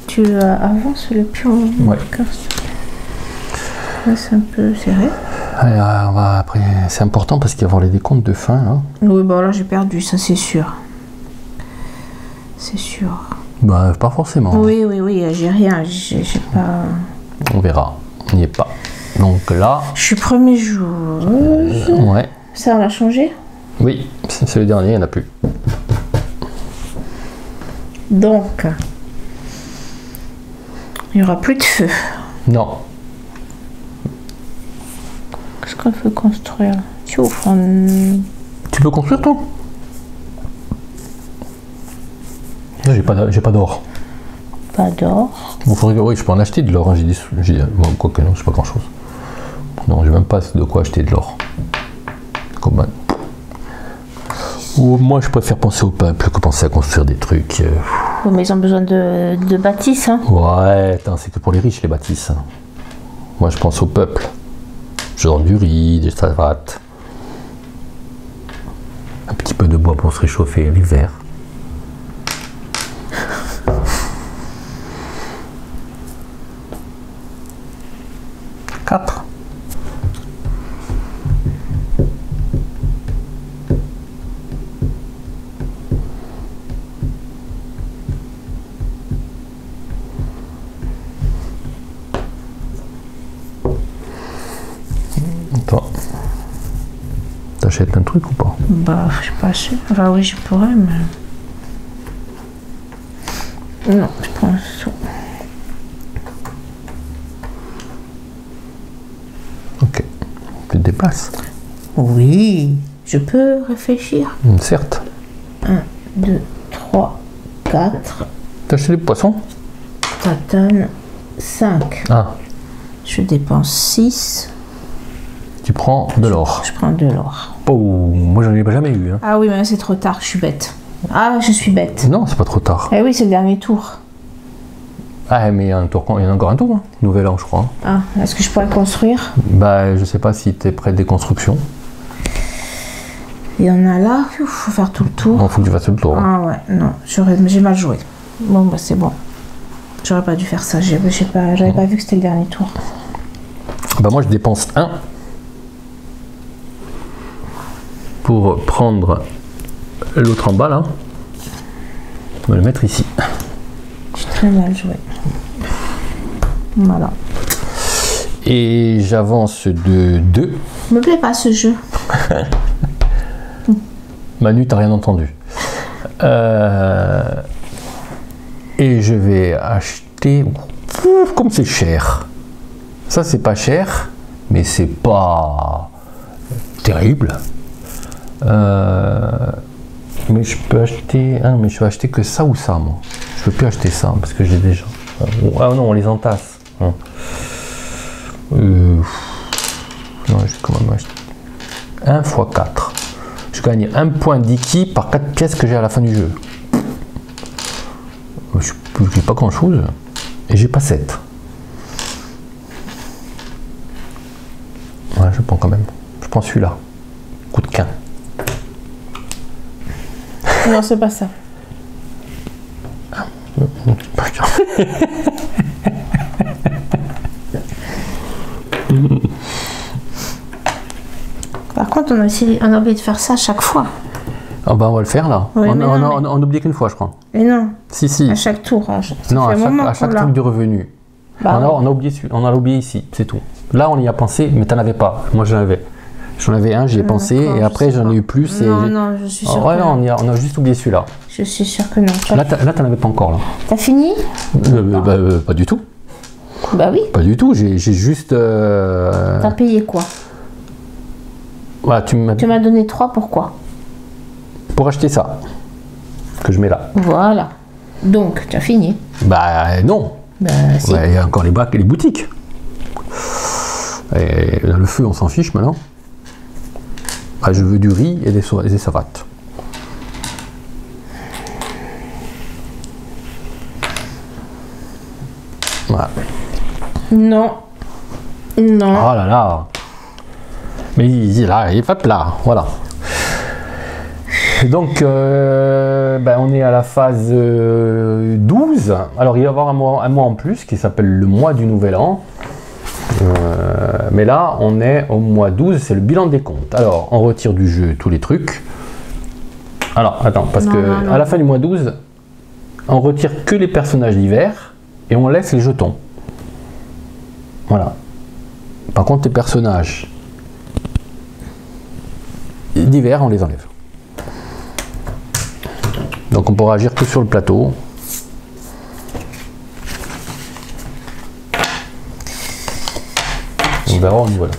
Tu avances le pion. Ouais. Là, c'est un peu serré. Allez, on va après. C'est important parce qu'il va y avoir les décomptes de fin là. Oui, bon là j'ai perdu, ça c'est sûr. C'est sûr. Bah pas forcément. Oui, j'ai rien, j'ai pas. On verra. On n'y est pas. Donc là. Je suis premier jour. Ouais. Ça on l'a changé? Oui, c'est le dernier, il n'y en a plus. Donc, il n'y aura plus de feu. Non. Qu'est-ce qu'on peut construire? Tu peux construire toi? J'ai pas d'or. Pas d'or. Bon, oui, je peux en acheter de l'or. Hein. Bon, quoique non, c'est pas grand chose. Non, j'ai même pas de quoi acheter de l'or. Comment? Moi, je préfère penser au peuple que penser à construire des trucs. Oh, mais ils ont besoin de bâtisses, hein. Ouais, c'est que pour les riches, les bâtisses. Moi, je pense au peuple. Genre du riz, des savates. Un petit peu de bois pour se réchauffer l'hiver. Quatre. Toi, t'achètes un truc ou pas? Bah, je suis pas sûre. Enfin, oui, je pourrais, mais. Non, je prends ça. Ok. Tu te déplaces? Oui, je peux réfléchir. Certes. 1, 2, 3, 4. T'as acheté des poissons? Tatane, 5. Ah. Je dépense 6. Tu prends de l'or. Je prends de l'or. Oh, moi j'en ai jamais eu. Hein. Ah oui, mais c'est trop tard, je suis bête. Ah, je suis bête. Non, c'est pas trop tard. Eh oui, c'est le dernier tour. Ah, mais il y a encore un tour. Hein. Nouvel an, je crois. Ah, est-ce que je pourrais construire? Bah, je sais pas si t'es près des constructions. Il y en a là, il faut faire tout le tour. Non, faut que tu fasses tout le tour. Ah ouais, non, j'ai mal joué. Bon, bah c'est bon. J'aurais pas dû faire ça, j'avais pas vu que c'était le dernier tour. Bah, moi je dépense 1 pour prendre l'autre en bas là. On va le mettre ici. J'ai très mal joué. Voilà. Et j'avance de 2. Me plaît pas ce jeu. Manu, t'as rien entendu. Et je vais acheter. Ouf, comme c'est cher. Ça, c'est pas cher, mais c'est pas terrible. Mais je peux acheter. Ah, mais je vais acheter que ça ou ça, moi. Je peux plus acheter ça parce que j'ai déjà. Ah non, on les entasse. Non, je vais quand même acheter 1 x 4. Je gagne 1 point d'Iki par 4 pièces que j'ai à la fin du jeu. Je n'ai pas grand chose. Et j'ai pas 7. Ouais, je prends quand même. Je prends celui-là. Coup de quin. Non, c'est pas ça. Par contre, on a oublié de faire ça à chaque fois. Ah bah on va le faire là. Oui, on a oublié qu'une fois, je crois. Mais non. Si. À chaque tour. Non, à chaque truc de revenu. Bah, on a oublié ici, c'est tout. Là, on y a pensé, mais t'en avais pas. Moi, j'en avais. J'en avais un, j'y ai pensé, et après j'en ai eu plus. Non, je suis sûre. Ouais, non, on a juste oublié celui-là. Je suis sûre que non. Là, t'en avais pas encore là. T'as fini? Pas du tout. Bah oui. Pas du tout. J'ai juste. T'as payé quoi? Bah, tu m'as donné 3, pourquoi? Pour acheter ça que je mets là. Voilà. Donc, tu as fini. Bah non. Bah si. Il y a encore les boutiques. Et dans le feu, on s'en fiche maintenant. Ah, je veux du riz et des savates. Voilà. Non. Non. Oh là là. Mais là, il est pas plat. Voilà. Donc, on est à la phase 12. Alors, il va y avoir un mois en plus qui s'appelle le mois du Nouvel An. Mais là, on est au mois 12, c'est le bilan des comptes. Alors, on retire du jeu tous les trucs. Alors, attends, parce à la fin du mois 12, on retire que les personnages d'hiver et on laisse les jetons. Voilà. Par contre, les personnages d'hiver, on les enlève. Donc on pourra agir que sur le plateau. On verra, voilà.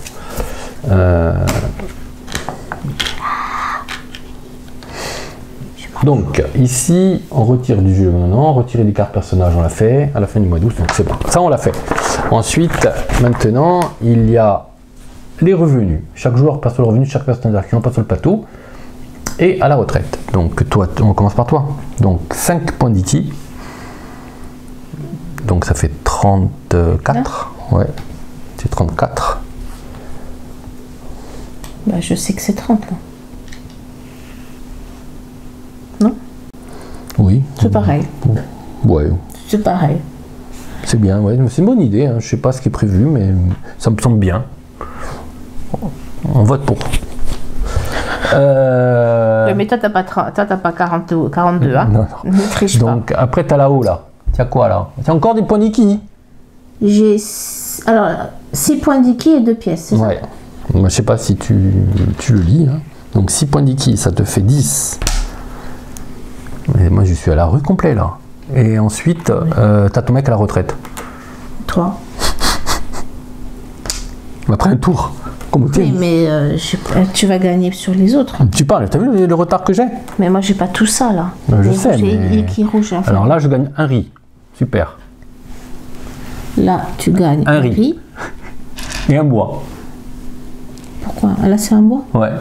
Donc ici, on retire du jeu maintenant, retirer des cartes personnages, on l'a fait à la fin du mois d'août, donc c'est bon. Ça, on l'a fait. Ensuite, maintenant, il y a les revenus. Chaque joueur passe le revenu de chaque personnage qui passe sur le plateau. Et à la retraite. Donc toi, on commence par toi. Donc 5 points d'Iki. Donc ça fait 34. Ouais, c'est 34. Bah, je sais que c'est 30 là. Non? Oui. C'est pareil. Ouais. C'est pareil. C'est bien, ouais. C'est une bonne idée. Hein. Je sais pas ce qui est prévu, mais ça me semble bien. On vote pour. Mais toi, t'as pas 42, hein? Non. Ne triche pas. Donc, après, tu as là-haut, là. Tiens quoi, là? C'est encore des points d'Iki. J'ai 6 points d'Iki et 2 pièces, c'est ouais. Moi, je sais pas si tu le lis. Hein. Donc, 6 points d'Iki, ça te fait 10. Et moi, je suis à la rue complet, là. Et ensuite, tu as ton mec à la retraite. Toi. Après un tour. Oui, mais tu vas gagner sur les autres. Tu parles, tu as vu le retard que j'ai? Mais moi, j'ai pas tout ça, là. Je sais, mais... Qui rouge, en fait. Alors là, je gagne un riz. Super. Là, tu gagnes un riz. Et un bois. Pourquoi? Là, c'est un bois? Ouais.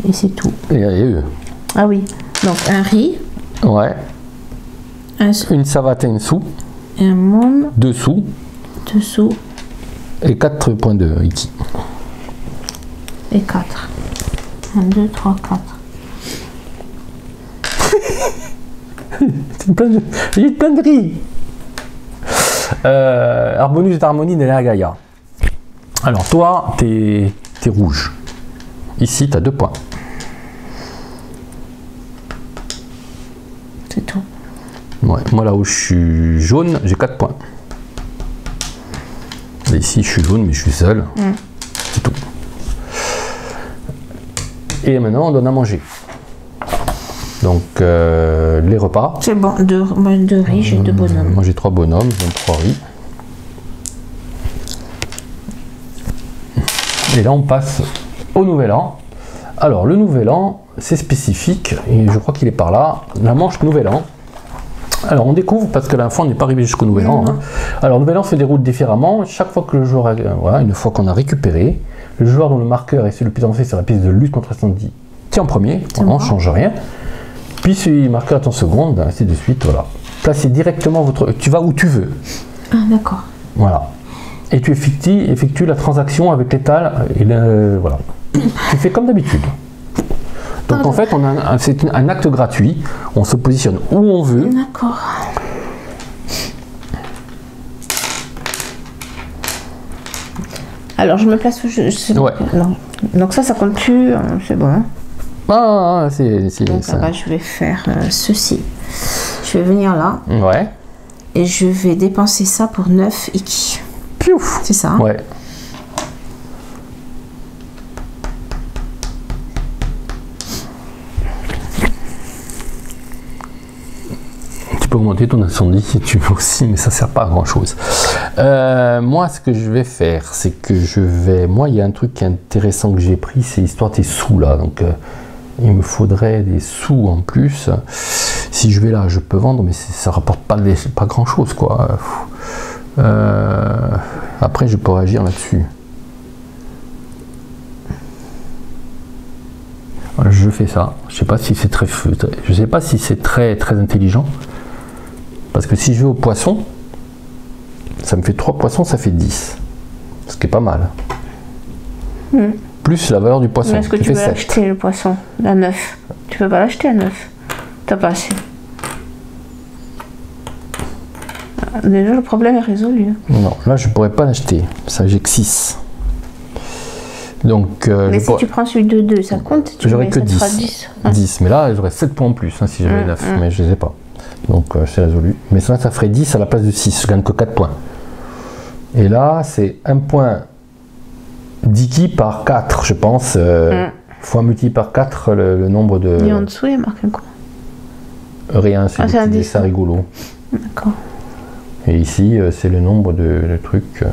Et c'est tout. Et eux. Ah oui. Donc, un riz. Ouais. Une savate et une sou. Et un môme. 2 sous. 2 sous. Et 4 points de Iki. Et 4. 1, 2, 3, 4. J'ai plein de riz. Arbonus d'harmonie de la Gaïa. Alors toi, t'es rouge. Ici, tu as 2 points. C'est tout. Ouais, moi là où je suis jaune, j'ai 4 points. Et ici, je suis jaune, mais je suis seul. C'est tout. Et maintenant, on donne à manger. Donc, les repas. C'est bon, 2 riz, j'ai 2 bonhommes. Moi, j'ai 3 bonhommes, donc 3 riz. Et là, on passe au Nouvel An. Alors, le Nouvel An, c'est spécifique, et je crois qu'il est par là. La manche Nouvel An. Alors, on découvre, parce que la fin, on n'est pas arrivé jusqu'au Nouvel An. Hein. Alors, le Nouvel An se déroule différemment. Chaque fois que le joueur, voilà, une fois qu'on a récupéré, le joueur dont le marqueur est celui le plus avancé sur la piste de lutte contre l'incendie tient en premier. Voilà, on ne change rien. Puis celui marqueur est en seconde, ainsi de suite. Voilà. Placez directement votre. Tu vas où tu veux. Ah, d'accord. Voilà. Et tu effectues la transaction avec l'étal. Et voilà. Tu fais comme d'habitude. Donc en fait, c'est un acte gratuit. On se positionne où on veut. D'accord. Alors je me place où je ouais. Non. Donc ça compte plus. C'est bon. Ah, c'est donc ça. Là, je vais faire ceci. Je vais venir là. Ouais. Et je vais dépenser ça pour 9 Iki. Piouf. C'est ça. Hein? Ouais. Tu peux augmenter ton incendie si tu veux aussi, mais ça sert pas à grand chose. Moi, ce que je vais faire, c'est que moi, il y a un truc qui est intéressant que j'ai pris, c'est l'histoire des sous là. Donc, il me faudrait des sous en plus. Si je vais là, je peux vendre, mais ça rapporte pas grand chose, quoi. Après, je peux réagir là-dessus. Je fais ça. Je sais pas si c'est très intelligent. Parce que si je vais au poisson, ça me fait 3 poissons, ça fait 10. Ce qui est pas mal. plus la valeur du poisson. Est-ce que tu peux l'acheter, le poisson, la 9? Tu peux pas l'acheter à 9. T'as pas assez. Déjà, le problème est résolu. Non, là, je pourrais pas l'acheter. Ça, j'ai que 6. Donc, mais si tu prends celui de 2, ça compte? J'aurais que 10. 10. Mais là, j'aurais 7 points en plus si j'avais 9. Mais je les ai pas. Donc, c'est résolu. Mais ça ferait 10 à la place de 6. Je gagne que 4 points. Et là, c'est 1 point d'Iki par 4, je pense. Fois multiplié par 4, le nombre de... Et en dessous, il y a marqué quoi? Rien, c'est un dessin rigolo. D'accord. Et ici, c'est le nombre de trucs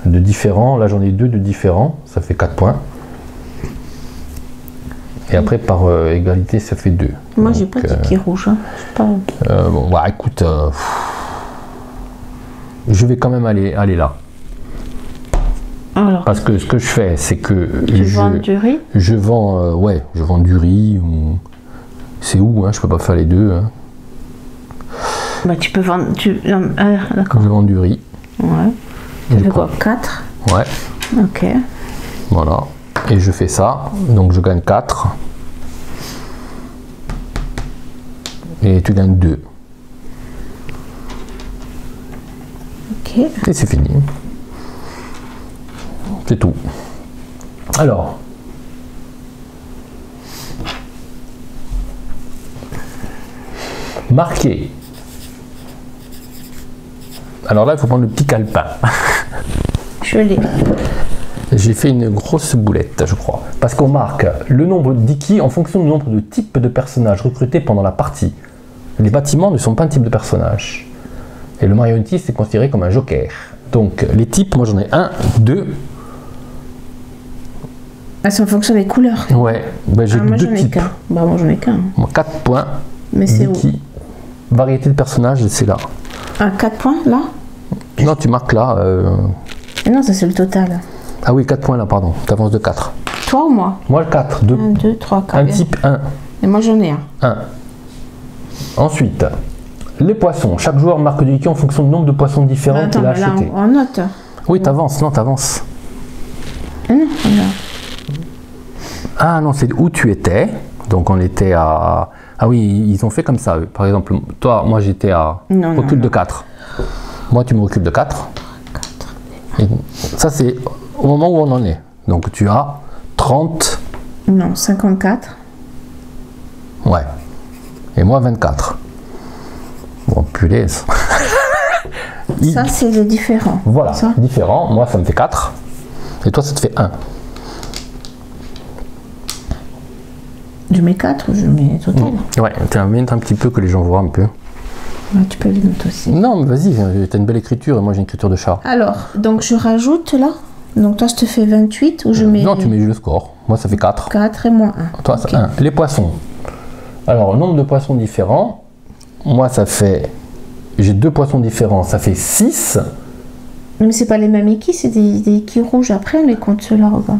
de différents. Là, j'en ai 2 de différents. Ça fait 4 points. Et après, par égalité, ça fait 2. Moi, j'ai pas de qui rouge. Hein. Pas... bon, bah, écoute, je vais quand même aller là. Alors, parce que ce que je fais, c'est que tu vends du riz. Je vends, je vends du riz. Ou... C'est où, hein, je peux pas faire les deux. Hein. Bah, tu peux vendre. D'accord. Je vends du riz. Ouais. Tu fais quoi, 4? Ouais. Ok. Voilà. Et je fais ça, donc je gagne 4. Et tu gagnes 2. Ok. Et c'est fini. C'est tout. Alors. Marquer. Alors là, il faut prendre le petit calepin. Je l'ai. J'ai fait une grosse boulette, je crois. Parce qu'on marque le nombre d'Iki en fonction du nombre de types de personnages recrutés pendant la partie. Les bâtiments ne sont pas un type de personnage. Et le marionnettiste est considéré comme un joker. Donc les types, moi j'en ai 1, 2. Ah, c'est en fonction des couleurs. Ouais, ben, j'ai 2 types. Bah moi j'en ai qu'un. 4 points. Mais c'est où? Variété de personnages, c'est là. Ah, 4 points là? Non, tu marques là. Non, ça c'est le total. Ah oui, 4 points là, pardon. Tu avances de 4. Toi ou moi? Moi, le 4. 2. 1, 2, 3, 4. Un type 1. Et moi, j'en ai un. 1. Ensuite, les poissons. Chaque joueur marque du Iki en fonction du nombre de poissons différents qu'il a acheté. On note. Oui, t'avances. Non, t'avances. Ah non, là. Ah non, c'est où tu étais. Donc, on était à... Ah oui, ils ont fait comme ça, eux. Par exemple, toi, moi, j'étais à... recul de 4. Moi, tu me recules de 4. Et ça, c'est au moment où on en est. Donc, tu as 30... Non, 54. Ouais. Et moi, 24. Bon, punaise. Ça, c'est les différents. Voilà, ça. Différent. Moi, ça me fait 4. Et toi, ça te fait 1. Je mets 4 ou je mets total? Ouais, tu as un petit peu que les gens voient un peu. Ouais, tu peux les noter aussi. Non, mais vas-y, tu as une belle écriture et moi j'ai une écriture de chat. Alors, donc je rajoute là. Donc toi, je te fais 28 ou je mets... Non, tu mets le score. Moi, ça fait 4. 4 et moins 1. Toi, c'est 1. Les poissons. Alors, le nombre de poissons différents, moi, ça fait... J'ai 2 poissons différents, ça fait 6. Mais c'est pas les mêmes Iki, c'est des Iki rouges. Après, on les compte ceux-là, regarde.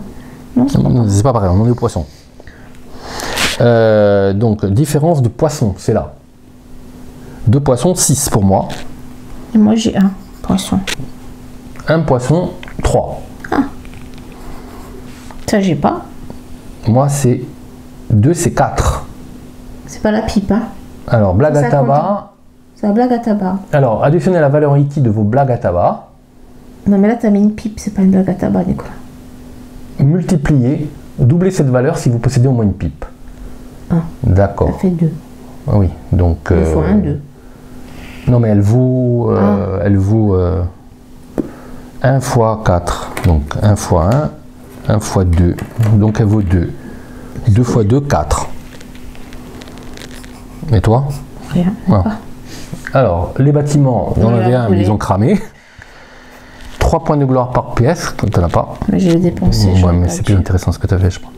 Non, c'est pas pareil, on est aux poissons. Donc, différence de poissons, c'est là. 2 poissons, 6 pour moi. Et moi, j'ai 1 poisson. 1 poisson, 3. Ah. Ça, j'ai pas. Moi, c'est 2, c'est 4. C'est pas la pipe, hein. Alors, blague à tabac. C'est la blague à tabac. Alors, additionnez la valeur Iki de vos blagues à tabac. Non, mais là, t'as mis une pipe, c'est pas une blague à tabac, Nicolas. Multipliez, doublez cette valeur si vous possédez au moins une pipe. Ah. D'accord. Ça fait 2. Oui, donc... 2 fois 1, 2. Non, mais elle vaut... Elle vaut 1 fois 4. Donc 1 fois 1, 1 fois 2. Donc elle vaut 2. 2 fois 2, 4. Et toi? Rien. Voilà. Alors, les bâtiments, il y en avait un, mais ils ont cramé. 3 points de gloire par pièce, quand tu n'en as pas. Mais j'ai dépensé. Ouais, mais c'est plus intéressant ce que tu as fait, je crois.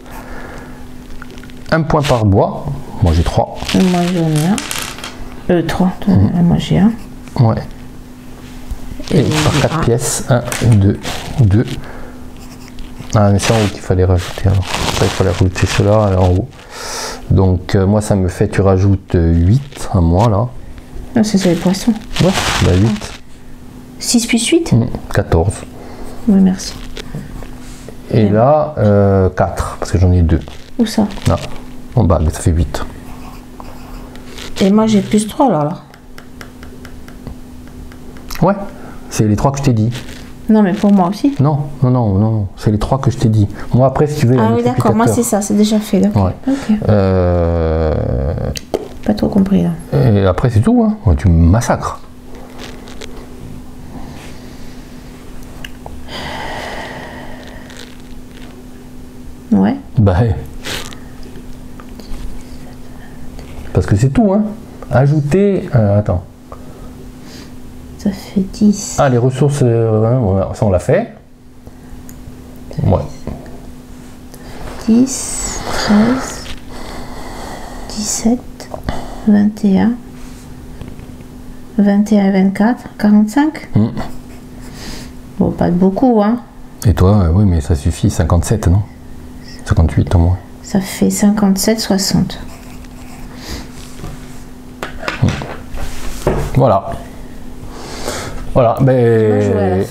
1 point par bois. Moi, j'ai 3. Moi, j'en ai 1. 3. Moi, j'ai 1. Ouais. Et par 4 pièces. 1, 2, 2. Ah, mais c'est en haut qu'il fallait rajouter. Alors, ça, il fallait rajouter cela en haut. Donc, moi, ça me fait, tu rajoutes 8 à moi, là. Ah, c'est ça, les poissons. Ouais, bah 8. 6 plus 8 14. Oui, merci. Et là, 4, parce que j'en ai 2. Où ça? Là, en bas, ça fait 8. Et moi j'ai plus 3 là. Ouais, c'est les 3 que je t'ai dit. Non, mais pour moi aussi. Non, non, non, non, c'est les 3 que je t'ai dit. Moi, après, si tu veux. Ah oui, d'accord, moi c'est ça, c'est déjà fait. Ouais. Ok. Pas trop compris là. Et après, c'est tout, hein. Tu me massacres. Ouais. Bah, parce que c'est tout, hein. Ajouter. Attends. Ça fait 10. Ah, les ressources, ça on l'a fait. Ouais. 10, 13, 17, 21, 21 et 24, 45. Bon, pas de beaucoup, hein. Et toi, oui, mais ça suffit, 57, non? 58 au moins. Ça fait 57, 60. Voilà. Voilà, ben,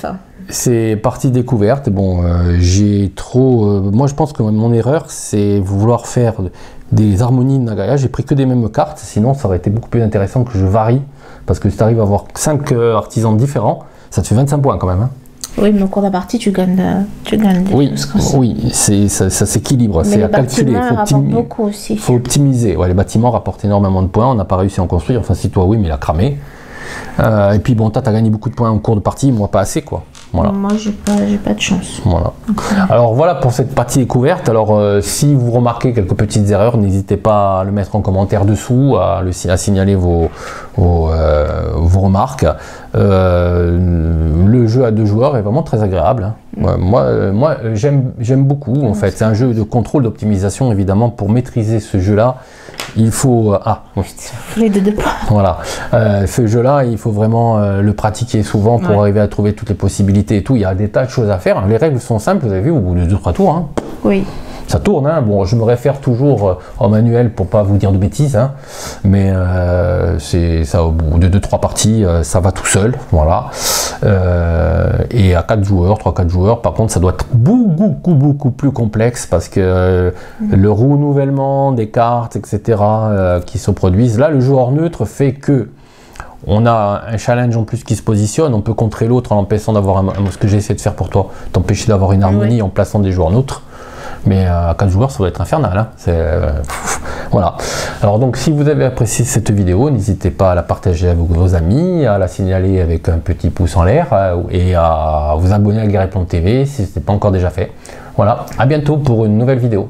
c'est partie découverte. Bon, j'ai trop. Moi, je pense que mon erreur, c'est vouloir faire des harmonies de Nagaya. J'ai pris que des mêmes cartes, sinon ça aurait été beaucoup plus intéressant que je varie. Parce que si tu arrives à avoir 5 artisans différents, ça te fait 25 points quand même. Hein. Oui, mais au cours de la partie, tu gagnes des oui, choses comme ça. Oui, ça s'équilibre, c'est à calculer. Il faut optimiser. Ouais, les bâtiments rapportent énormément de points, on n'a pas réussi à en construire. Enfin, si toi, oui, mais il a cramé. Et puis bon, tu as gagné beaucoup de points au cours de partie, moi pas assez quoi. Voilà. Moi j'ai pas de chance. Voilà. Alors voilà pour cette partie découverte. Alors si vous remarquez quelques petites erreurs, n'hésitez pas à le mettre en commentaire dessous, à signaler vos remarques. Le jeu à 2 joueurs est vraiment très agréable. Hein. Moi j'aime beaucoup en fait. C'est un jeu de contrôle, d'optimisation évidemment. Pour maîtriser ce jeu-là, il faut... les deux points. Voilà. Ce jeu-là, il faut vraiment le pratiquer souvent pour arriver à trouver toutes les possibilités et tout. Il y a des tas de choses à faire. Les règles sont simples, vous avez vu, au bout de 2-3 tours. Hein. Oui. Ça tourne, hein. Bon, je me réfère toujours en manuel pour pas vous dire de bêtises, hein. Mais c'est ça, au bout de 2-3 parties, ça va tout seul, voilà. Et à 4 joueurs, 3-4 joueurs, par contre, ça doit être beaucoup plus complexe parce que le renouvellement des cartes, etc., qui se produisent. Là, le joueur neutre fait que on a un challenge en plus qui se positionne, on peut contrer l'autre en l'empêchant d'avoir ce que j'ai essayé de faire pour toi, t'empêcher d'avoir une harmonie en plaçant des joueurs neutres. Mais à 4 joueurs, ça doit être infernal. Hein. Voilà. Alors donc, si vous avez apprécié cette vidéo, n'hésitez pas à la partager avec vos amis, à la signaler avec un petit pouce en l'air et à vous abonner à Guerre et Plomb TV si ce n'est pas encore déjà fait. Voilà. À bientôt pour une nouvelle vidéo.